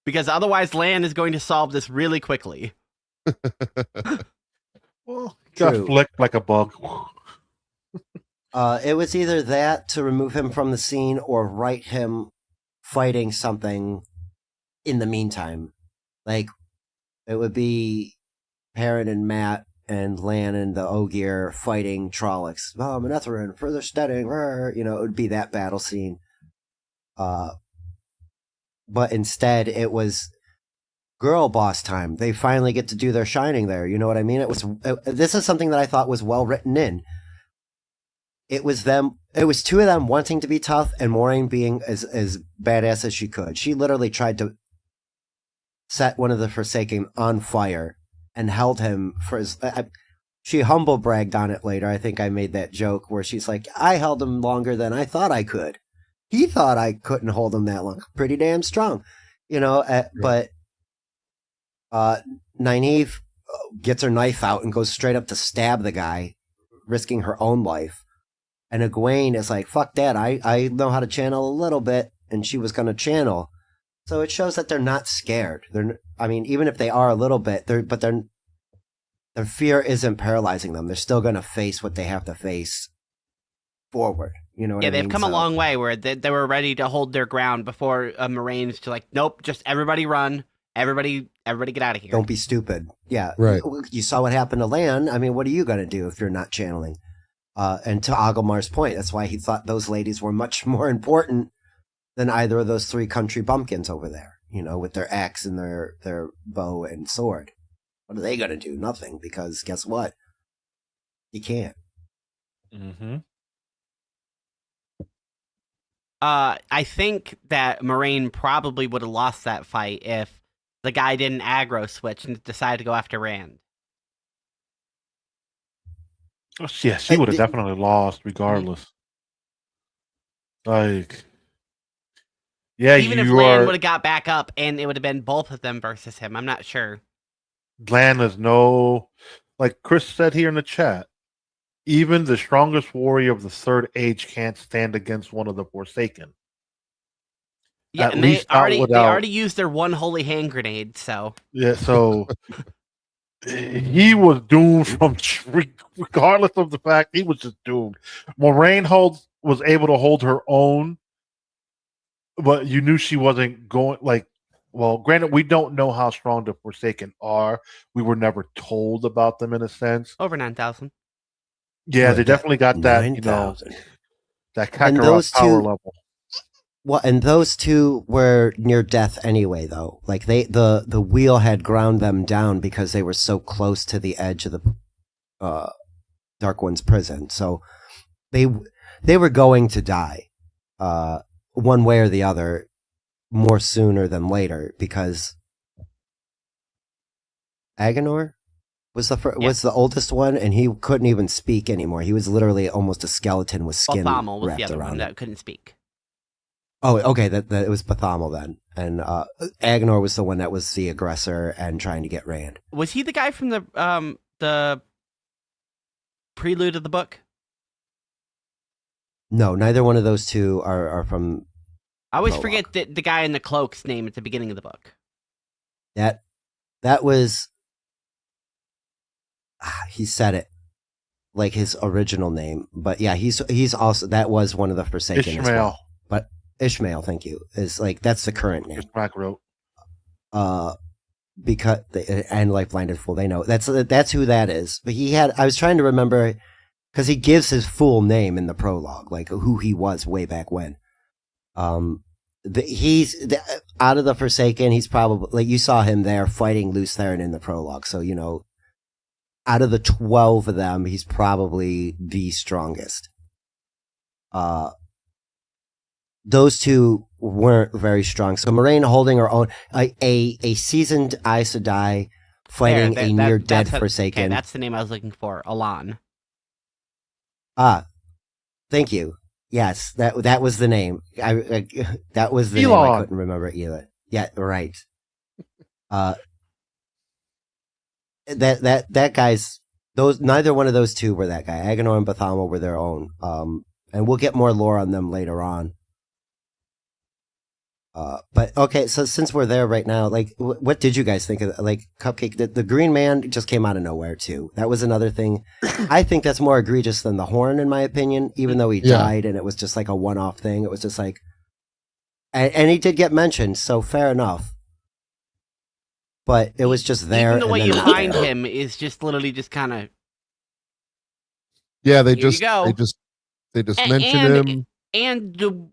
Speaker 4: because otherwise Lan is going to solve this really quickly.
Speaker 3: Well, got
Speaker 2: True.
Speaker 3: flicked like a bug.
Speaker 2: It was either that to remove him from the scene or write him fighting something in the meantime. Like, it would be Perrin and Matt and Lan and the Ogier fighting Trollocs. Oh, Manetheren, further steading. You know, it would be that battle scene. But instead, it was girl boss time. They finally get to do their shining there. You know what I mean? This is something that I thought was well written in. It was them. It was two of them wanting to be tough, and Moiraine being as badass as she could. She literally tried to set one of the Forsaken on fire and held him for his. She humble bragged on it later. I think I made that joke where she's like, "I held him longer than I thought I could. He thought I couldn't hold him that long. Pretty damn strong, you know." But Nynaeve gets her knife out and goes straight up to stab the guy, risking her own life. And Egwene is like, fuck that, I know how to channel a little bit, and she was going to channel. So it shows that they're not scared. Even if they are a little bit, their fear isn't paralyzing them. They're still going to face what they have to face forward. You know what I mean?
Speaker 4: They've come a long way where they were ready to hold their ground before Moraine's to like, nope, just everybody run. Everybody get out of here.
Speaker 2: Don't be stupid. Yeah.
Speaker 5: Right.
Speaker 2: You saw what happened to Lan. I mean, what are you going to do if you're not channeling? And to Agelmar's point, that's why he thought those ladies were much more important than either of those three country bumpkins over there, you know, with their axe and their bow and sword. What are they going to do? Nothing, because guess what? You can't.
Speaker 3: Mm-hmm.
Speaker 4: I think that Moraine probably would have lost that fight if the guy didn't aggro switch and decided to go after Rand.
Speaker 3: Oh, yeah, she would have definitely lost regardless. Like, yeah,
Speaker 4: even if Lan would have got back up and it would have been both of them versus him, I'm not sure.
Speaker 3: Lan is like Chris said here in the chat, even the strongest warrior of the Third Age can't stand against one of the Forsaken.
Speaker 4: Yeah,
Speaker 3: At
Speaker 4: and
Speaker 3: least
Speaker 4: they already used their one holy hand grenade, so
Speaker 3: yeah, so he was doomed from regardless of the fact he was just doomed. Moraine was able to hold her own, but you knew she wasn't going like. Well, granted, we don't know how strong the Forsaken are. We were never told about them in a sense.
Speaker 4: Over 9,000.
Speaker 3: Yeah, they definitely got that.
Speaker 2: 9,000.
Speaker 3: That Kakarot power level.
Speaker 2: Well, and those two were near death anyway, though. Like the wheel had ground them down because they were so close to the edge of the Dark One's prison. So they were going to die, one way or the other, more sooner than later, because Agenor was the oldest one, and he couldn't even speak anymore. He was literally almost a skeleton with skin
Speaker 4: Balthamel was
Speaker 2: wrapped
Speaker 4: the other
Speaker 2: around
Speaker 4: one
Speaker 2: him.
Speaker 4: that couldn't speak.
Speaker 2: Oh, okay. That it was Balthamel then, and Agenor was the one that was the aggressor and trying to get Rand.
Speaker 4: Was he the guy from the prelude of the book?
Speaker 2: No, neither one of those two are from.
Speaker 4: I always
Speaker 2: Prologue.
Speaker 4: forget the guy in the cloak's name at the beginning of the book.
Speaker 2: That That was he said it like his original name, but yeah, he's also that was one of the Forsaken
Speaker 3: Ishmael.
Speaker 2: as well. But Ishmael, thank you, is like that's the current name.
Speaker 3: Black wrote.
Speaker 2: Because and like Blinded Fool, they know that's who that is. But I was trying to remember because he gives his full name in the prologue, like who he was way back when. He's out of the Forsaken. He's probably like you saw him there fighting Luce Theron in the prologue. So out of the 12 of them, he's probably the strongest. Those two weren't very strong. So Moraine holding her own, a seasoned Aes Sedai fighting a near dead Forsaken.
Speaker 4: Okay, that's the name I was looking for. Alan.
Speaker 2: Thank you. Yes, that was the name. That was the name. I couldn't remember it either. Yeah, right. That guy's neither one of those two were that guy. Agenor and Bathama were their own. And we'll get more lore on them later on. But okay, so since we're there right now, like, what did you guys think of like Cupcake? The Green Man just came out of nowhere too. That was another thing. I think that's more egregious than the Horn, in my opinion. Even though he died and it was just like a one-off thing, it was just like, and he did get mentioned, so fair enough. But it was just there.
Speaker 4: Even the way you find him is just literally just kind of.
Speaker 5: Yeah, they just mention him,
Speaker 4: and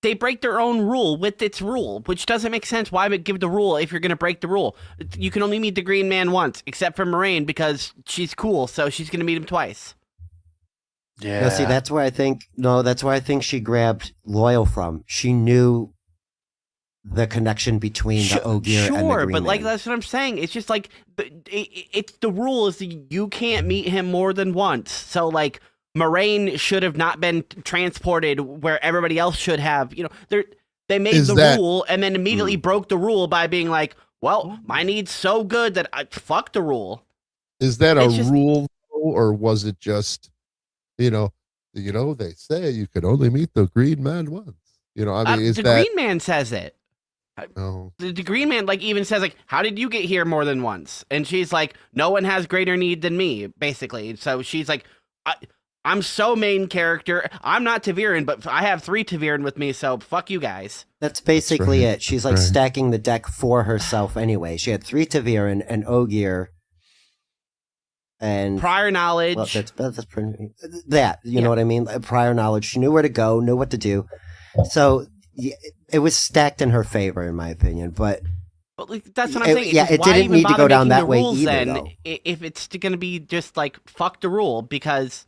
Speaker 4: they break their own rule with its rule, which doesn't make sense. Why would give the rule if you're going to break the rule? You can only meet the Green Man once, except for Moraine, because she's cool, so she's going to meet him twice.
Speaker 3: Yeah.
Speaker 2: No, see, that's where I think she grabbed Loyal from. She knew the connection between the Ogier and the Green Man.
Speaker 4: But like that's what I'm saying. It's just like it's the rule is that you can't meet him more than once. So like Moraine should have not been transported where everybody else should have. They made the rule and then immediately broke the rule by being like, "Well, my need's so good that I fuck the rule."
Speaker 5: Is that rule, or was it just, they say you could only meet the Green Man once?
Speaker 4: Green Man says it.
Speaker 5: No.
Speaker 4: The Green Man even says how did you get here more than once? And she's like, no one has greater need than me, basically. So she's like, I'm so main character. I'm not Taviran, but I have 3 Taviran with me, so fuck you guys.
Speaker 2: That's basically it. She's stacking the deck for herself anyway. She had 3 Taviran, an Ogier, and
Speaker 4: prior knowledge.
Speaker 2: Well, that's pretty, you know what I mean? Prior knowledge. She knew where to go, knew what to do. So it was stacked in her favor, in my opinion. But
Speaker 4: that's what I'm saying.
Speaker 2: It didn't need to go down that way either.
Speaker 4: Then,
Speaker 2: though.
Speaker 4: If it's going to be just fuck the rule, because,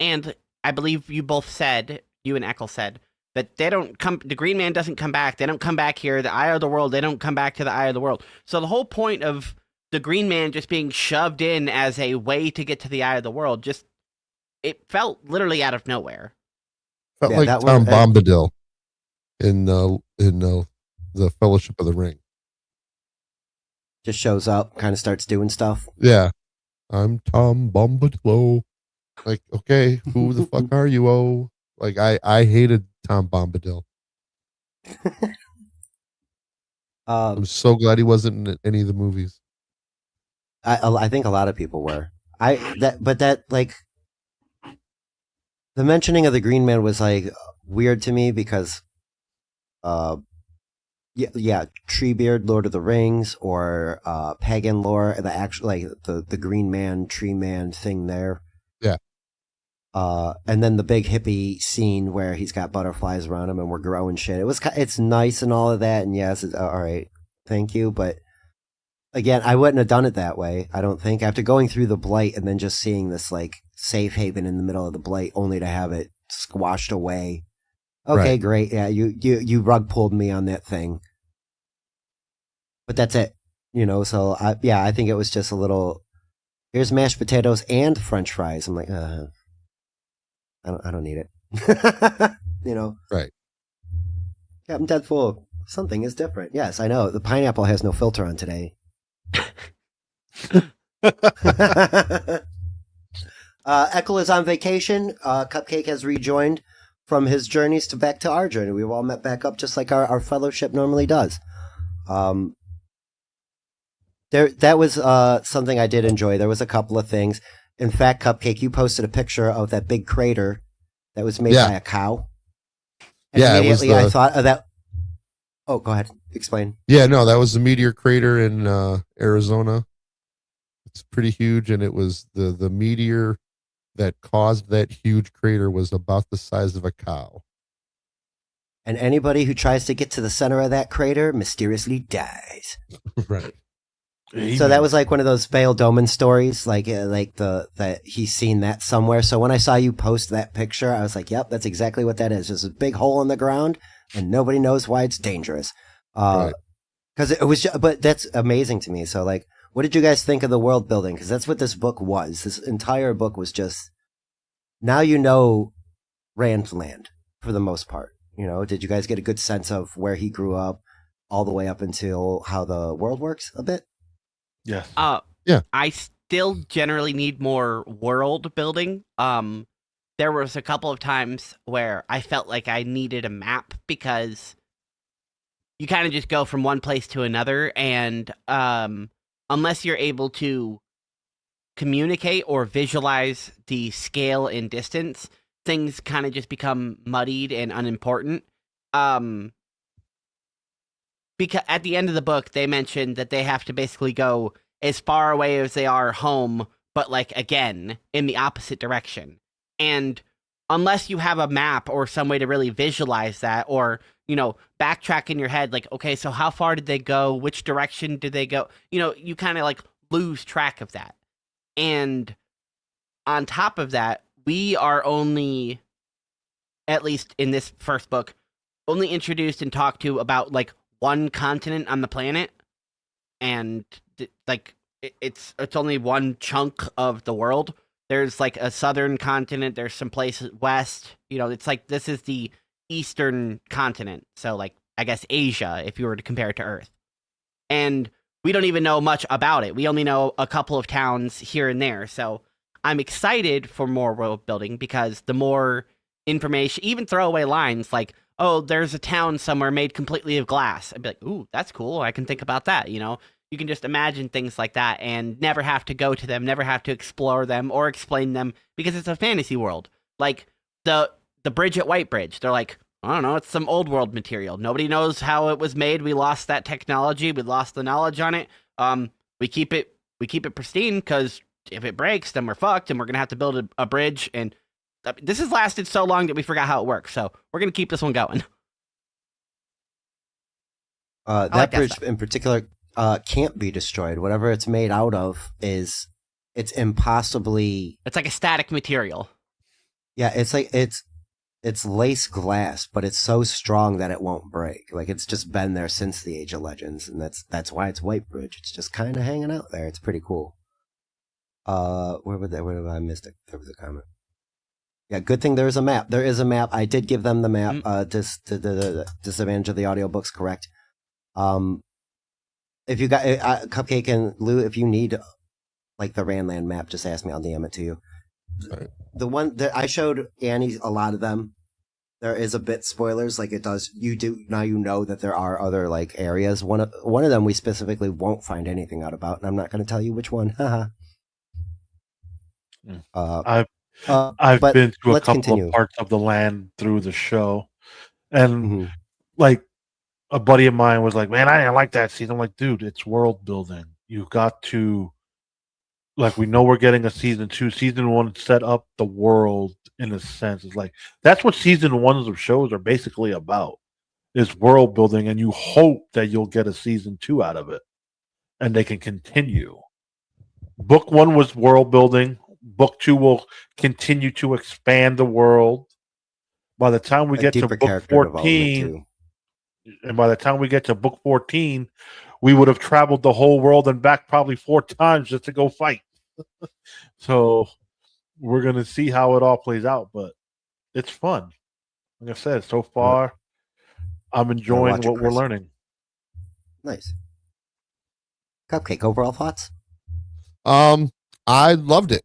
Speaker 4: and I believe you both said, you and Eckel said, that they don't come. The Green Man doesn't come back. They don't come back here. The Eye of the World. They don't come back to the Eye of the World. So the whole point of the Green Man just being shoved in as a way to get to the Eye of the World, it felt literally out of nowhere.
Speaker 5: Felt like Tom Bombadil in the Fellowship of the Ring.
Speaker 2: Just shows up, kind of starts doing stuff.
Speaker 5: Yeah, I'm Tom Bombadil. Like, okay, who the fuck are you? Oh, like I hated Tom Bombadil. I'm so glad he wasn't in any of the movies.
Speaker 2: I think a lot of people were. The mentioning of the Green Man was weird to me because, Treebeard, Lord of the Rings, or pagan lore, the actual the Green Man, Tree Man thing there.
Speaker 5: Yeah.
Speaker 2: And then the big hippie scene where he's got butterflies around him and we're growing shit. It's nice and all of that, and yes, it's all right, thank you, but. Again, I wouldn't have done it that way, I don't think. After going through the Blight and then just seeing this, safe haven in the middle of the Blight, only to have it squashed away. Okay,
Speaker 5: right.
Speaker 2: Great. Yeah, you rug pulled me on that thing. But that's it. So, I think it was just a little, here's mashed potatoes and French fries. I'm like, I don't need it.
Speaker 5: Right.
Speaker 2: Captain Deadpool, something is different. Yes, I know. The pineapple has no filter on today. Eckel is on vacation. Cupcake has rejoined from his journeys back to our journey. We've all met back up just like our fellowship normally does. That was something I did enjoy. There was a couple of things. In fact, Cupcake, you posted a picture of that big crater that was made by a cow. And immediately I thought of that. Oh, go ahead. Explain.
Speaker 5: Yeah, no, that was the meteor crater in Arizona. It's pretty huge, and it was the meteor that caused that huge crater was about the size of a cow.
Speaker 2: And anybody who tries to get to the center of that crater mysteriously dies.
Speaker 5: Right.
Speaker 2: So that was like one of those Vale Doman stories, like that he's seen that somewhere. So when I saw you post that picture, I was like, "Yep, that's exactly what that is. Just a big hole in the ground, and nobody knows why it's dangerous." Because it was, but that's amazing to me. So, like, what did you guys think of the world building? Because that's what this book was. This entire book was just, now you know Randland for the most part. You know, did you guys get a good sense of where he grew up, all the way up until how the world works a bit?
Speaker 3: Yes.
Speaker 5: Yeah.
Speaker 4: I still generally need more world building. There was a couple of times where I felt like I needed a map because you kind of just go from one place to another, and unless you're able to communicate or visualize the scale and distance, things kind of just become muddied and unimportant. Because at the end of the book, they mentioned that they have to basically go as far away as they are home, but like again, in the opposite direction. And unless you have a map or some way to really visualize that, or, you know, backtrack in your head, like, okay, so how far did they go? Which direction did they go? You know, you kind of like lose track of that. And on top of that, we are only, at least in this first book, only introduced and talked to about like one continent on the planet, and like it's only one chunk of the world. There's like a southern continent, there's some places west, you know, it's like this is the eastern continent, so like I guess Asia if you were to compare it to Earth. And we don't even know much about it. We only know a couple of towns here and there. So I'm excited for more world building, because the more information, even throwaway lines like, oh, there's a town somewhere made completely of glass. I'd be like, ooh, that's cool. I can think about that. You know, you can just imagine things like that and never have to go to them, never have to explore them or explain them, because it's a fantasy world. Like the bridge at White Bridge, they're like, I don't know, it's some old world material. Nobody knows how it was made. We lost that technology. We lost the knowledge on it. We keep it pristine, because if it breaks, then we're fucked, and we're gonna have to build a bridge. And this has lasted so long that we forgot how it works. So we're gonna keep this one going.
Speaker 2: That
Speaker 4: like
Speaker 2: bridge
Speaker 4: that
Speaker 2: in particular can't be destroyed. Whatever it's made out of it's impossibly.
Speaker 4: It's like a static material.
Speaker 2: Yeah, it's like it's lace glass, but it's so strong that it won't break. Like, it's just been there since the Age of Legends, and that's why it's White Bridge. It's just kind of hanging out there. It's pretty cool. Where did I missed it? There was a comment. Yeah, good thing there's a map. There is a map. I did give them the map. The disadvantage of the audiobooks, correct. If you got Cupcake and Lou, if you need like the Randland map, just ask me. I'll DM it to you.
Speaker 5: Right.
Speaker 2: The one that I showed Annie, a lot of them, there is a bit spoilers. Like, it does. You do now. You know that there are other like areas. One of them we specifically won't find anything out about, and I'm not going to tell you which one. Haha.
Speaker 3: I've been to a couple
Speaker 2: continue.
Speaker 3: of parts of the land through the show, and like a buddy of mine was like, "Man, I didn't like that season." I'm like, "Dude, it's world building. You got to, like, we know we're getting a season 2. Season 1 set up the world in a sense. It's like that's what season 1s of shows are basically about, is world building, and you hope that you'll get a season 2 out of it, and they can continue. Book 1 was world building. Book 2 will continue to expand the world. By the time we get to book 14, and by the time we get to book 14, we would have traveled the whole world and back probably 4 times just to go fight. So we're going to see how it all plays out, but it's fun. Like I said, so far, I'm enjoying what we're learning.
Speaker 2: Nice. Cupcake, overall thoughts?
Speaker 5: I loved it.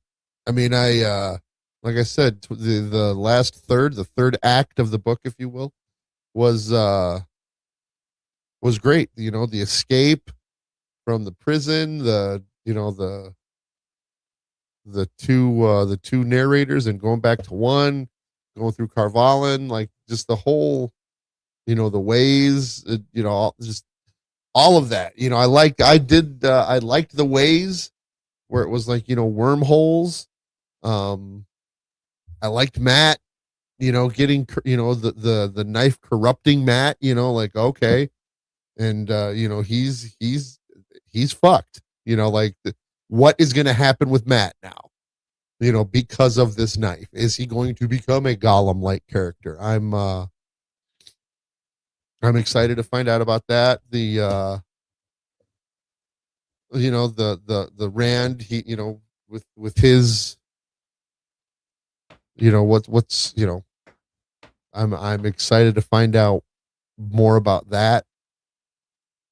Speaker 5: I mean, like I said, the last third, the third act of the book, if you will, was great. You know, the escape, from the prison, the two narrators, and going back to one, going through Carvalin, like just the whole, the ways, just all of that. I liked the ways where it was like, wormholes. I liked Matt, getting, the knife corrupting Matt, like, okay. And, he's fucked, like what is going to happen with Matt now, because of this knife? Is he going to become a Gollum like character? I'm excited to find out about that. The the Rand, he, with his, what's, I'm excited to find out more about that.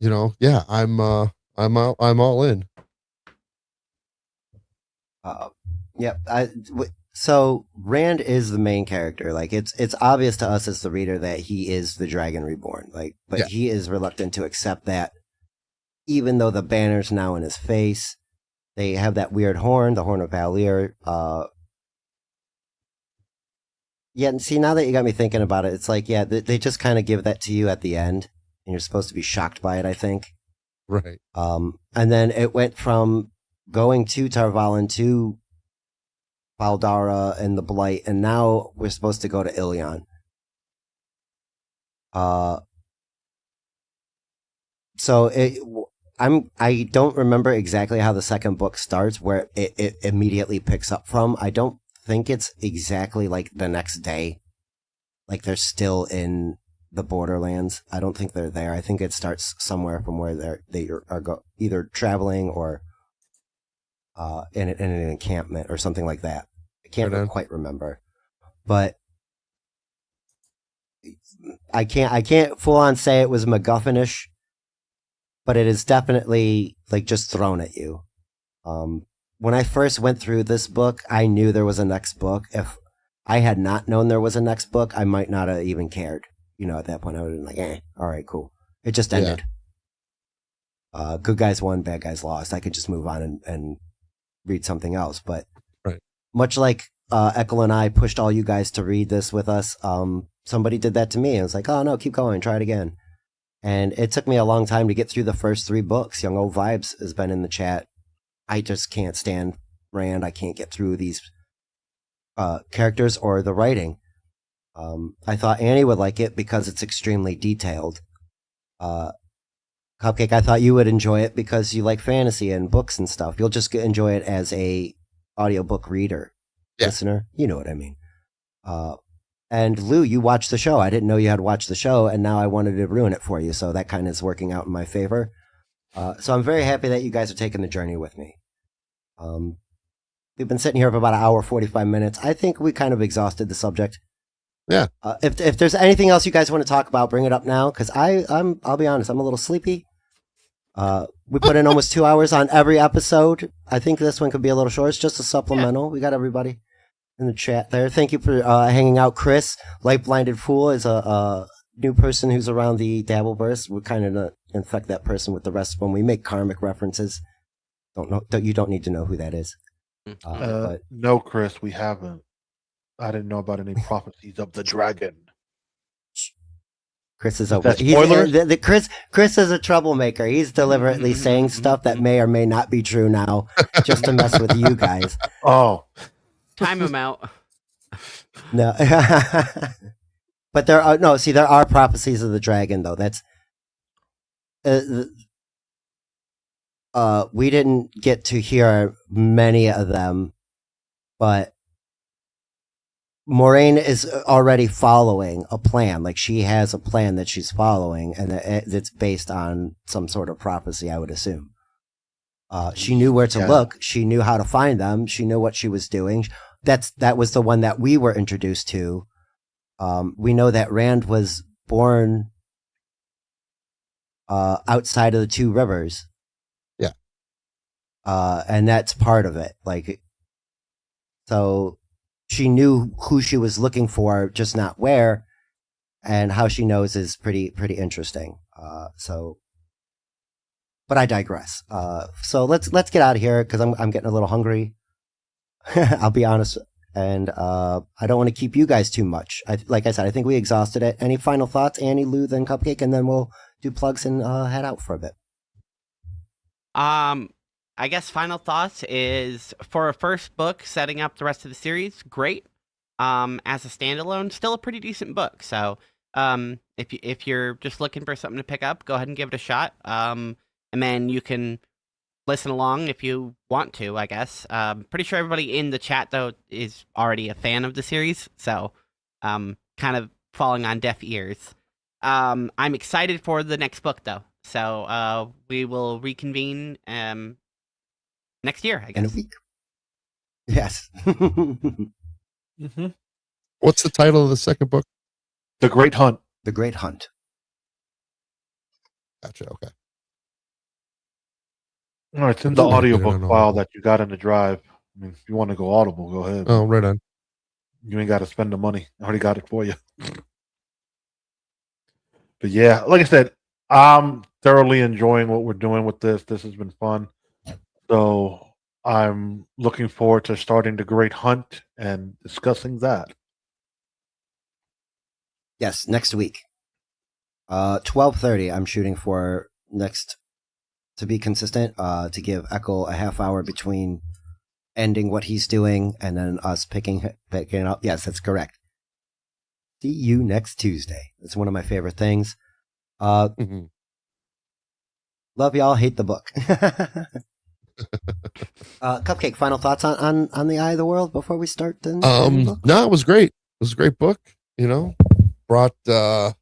Speaker 5: Yeah, I'm all in.
Speaker 2: Yep. So Rand is the main character. Like it's obvious to us as the reader that he is the Dragon Reborn. Like, but
Speaker 5: Yeah.
Speaker 2: he is reluctant to accept that, even though the banner's now in his face. They have that weird horn, the horn of Valir. Yeah, and see, now that you got me thinking about it, it's like, yeah, they just kind of give that to you at the end, and you're supposed to be shocked by it, I think.
Speaker 5: Right.
Speaker 2: And then it went from going to Tarvalin to Baldara and the Blight, and now we're supposed to go to Ilion. So I don't remember exactly how the second book starts, where it immediately picks up from. I don't think it's exactly like the next day. Like they're still in the Borderlands. I don't think they're there. I think it starts somewhere from where they are either traveling or in an encampment or something like that. I can't quite remember, but I can't full on say it was MacGuffin-ish, but it is definitely like just thrown at you. When I first went through this book, I knew there was a next book. If I had not known there was a next book, I might not have even cared. At that point, I would have been like, all right, cool. It just ended. Yeah. Good guys won, bad guys lost. I could just move on and read something else. But
Speaker 5: right.
Speaker 2: Much like Eckel and I pushed all you guys to read this with us, somebody did that to me. I was like, oh, no, keep going, try it again. And it took me a long time to get through the first 3 books. Young Old Vibes has been in the chat. I just can't stand Rand. I can't get through these characters or the writing. I thought Annie would like it because it's extremely detailed. Cupcake, I thought you would enjoy it because you like fantasy and books and stuff. You'll just enjoy it as a audiobook reader, listener. You know what I mean. And Lou, you watched the show. I didn't know you had watched the show, and now I wanted to ruin it for you. So that kind of is working out in my favor. So I'm very happy that you guys are taking the journey with me. We've been sitting here for about an hour, 45 minutes. I think we kind of exhausted the subject.
Speaker 5: Yeah.
Speaker 2: If there's anything else you guys want to talk about, bring it up now. Because I'll be honest, I'm a little sleepy. We put in almost 2 hours on every episode. I think this one could be a little short. It's just a supplemental. Yeah. We got everybody in the chat there. Thank you for hanging out, Chris. Light Blinded Fool is a new person who's around the Dabbleverse. We're kind of infect that person with the rest when we make karmic references. You don't need to know who that is. But
Speaker 3: no, Chris, we haven't. I didn't know about any prophecies of the dragon.
Speaker 2: Chris is a Chris is a troublemaker. He's deliberately saying stuff that may or may not be true now, just to mess with you guys.
Speaker 3: Oh,
Speaker 4: time him out.
Speaker 2: No, but there are prophecies of the dragon though. That's we didn't get to hear many of them, but Moraine is already following a plan. Like she has a plan that she's following, and it's based on some sort of prophecy, I would assume. She knew where to look. She knew how to find them. She knew what she was doing. That was the one that we were introduced to. We know that Rand was born outside of the 2 rivers.
Speaker 5: Yeah.
Speaker 2: And that's part of it. Like, so she knew who she was looking for, just not where, and how she knows is pretty interesting. So but I digress. So let's get out of here because I'm getting a little hungry. I'll be honest, and I don't want to keep you guys too much. Like I said, I think we exhausted it. Any final thoughts, Annie, Lou, then Cupcake, and then we'll do plugs and head out for a bit.
Speaker 4: I guess final thoughts is for a first book, setting up the rest of the series, great. As a standalone, still a pretty decent book. So, if you're just looking for something to pick up, go ahead and give it a shot. And then you can listen along if you want to, I guess. Pretty sure everybody in the chat though is already a fan of the series, so kind of falling on deaf ears. I'm excited for the next book though. So we will reconvene next year, I guess.
Speaker 2: In a week. Yes.
Speaker 3: Mm-hmm.
Speaker 5: What's the title of the second book?
Speaker 3: The Great Hunt.
Speaker 2: The Great Hunt.
Speaker 5: Gotcha. Okay.
Speaker 3: Oh, it's in the audiobook file that you got in the drive. I mean, if you want to go Audible, go ahead.
Speaker 5: Oh, right on.
Speaker 3: You ain't got to spend the money. I already got it for you. But yeah, like I said, I'm thoroughly enjoying what we're doing with this. This has been fun. So I'm looking forward to starting the Great Hunt and discussing that.
Speaker 2: Yes, next week. 12:30 I'm shooting for next, to be consistent, to give Echo a half hour between ending what he's doing and then us picking it up. Yes, that's correct. See you next Tuesday. It's one of my favorite things.
Speaker 5: Mm-hmm.
Speaker 2: Love y'all, hate the book. Cupcake, final thoughts on the Eye of the World before we start the book?
Speaker 5: No, it was great. It was a great book, brought our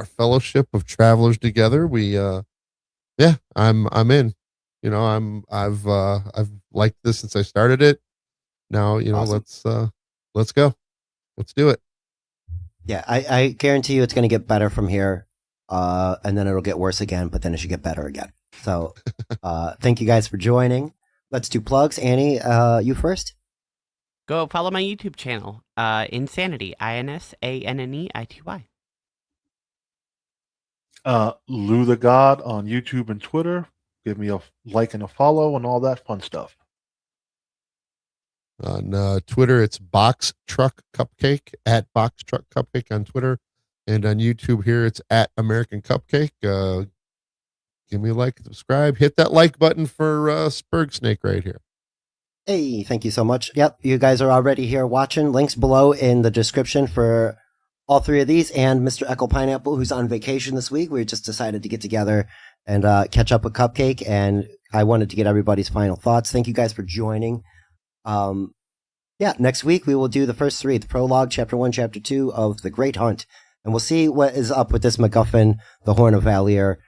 Speaker 5: fellowship of travelers together. We I'm in. I've liked this since I started it. Now, awesome. Let's go. Let's do it.
Speaker 2: Yeah, I guarantee you it's going to get better from here. And then it'll get worse again, but then it should get better again. So, thank you guys for joining. Let's do plugs. Annie, you first.
Speaker 4: Go follow my YouTube channel, Insanity, INSANNEITY.
Speaker 3: Lou the God on YouTube and Twitter. Give me a like and a follow and all that fun stuff.
Speaker 5: On Twitter, it's Box Truck Cupcake, at Box Truck Cupcake on Twitter. And on YouTube here, it's at American Cupcake. Give me a like, subscribe, hit that like button for Spurg Snake right here.
Speaker 2: Hey, thank you so much. Yep, you guys are already here watching. Links below in the description for all three of these and Mr. Echo Pineapple, who's on vacation this week. We just decided to get together and catch up with Cupcake, and I wanted to get everybody's final thoughts. Thank you guys for joining. Next week we will do the first three, the prologue, chapter 1, chapter 2 of The Great Hunt, and we'll see what is up with this MacGuffin, the Horn of Valier.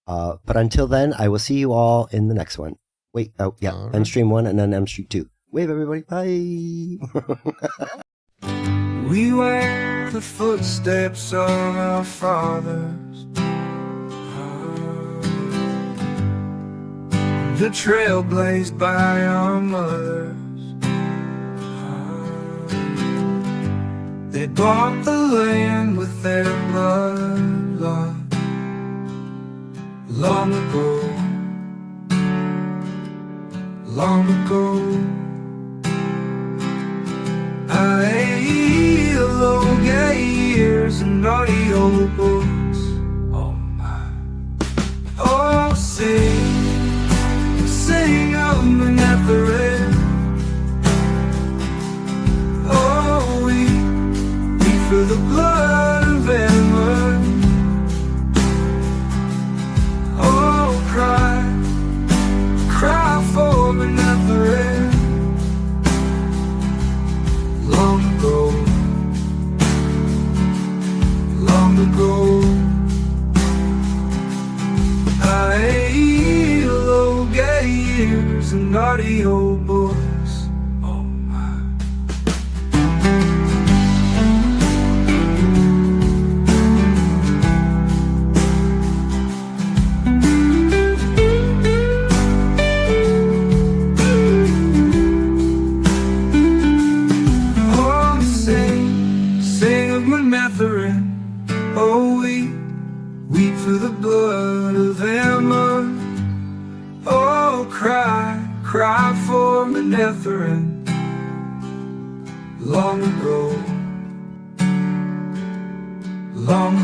Speaker 2: But until then, I will see you all in the next one. Wait, right. End stream 1 and then end stream 2. Wave, everybody. Bye.
Speaker 1: We were the footsteps of our fathers, the trail blazed by our mothers. They bought the land with their blood, Lord, long ago, long ago. Aiel, Ogiers, and AudioBooks. Oh my. Oh, sing of my Netherland. Oh, we for the blood of Aiel. Oh, cry for my Netherland. Long ago, Aiel, Ogiers, and AudioBooks. Oh my. Oh, sing of my Matherin. Oh, we weep for the blood of Aiel. cry, cry for Manetheren. Long ago, long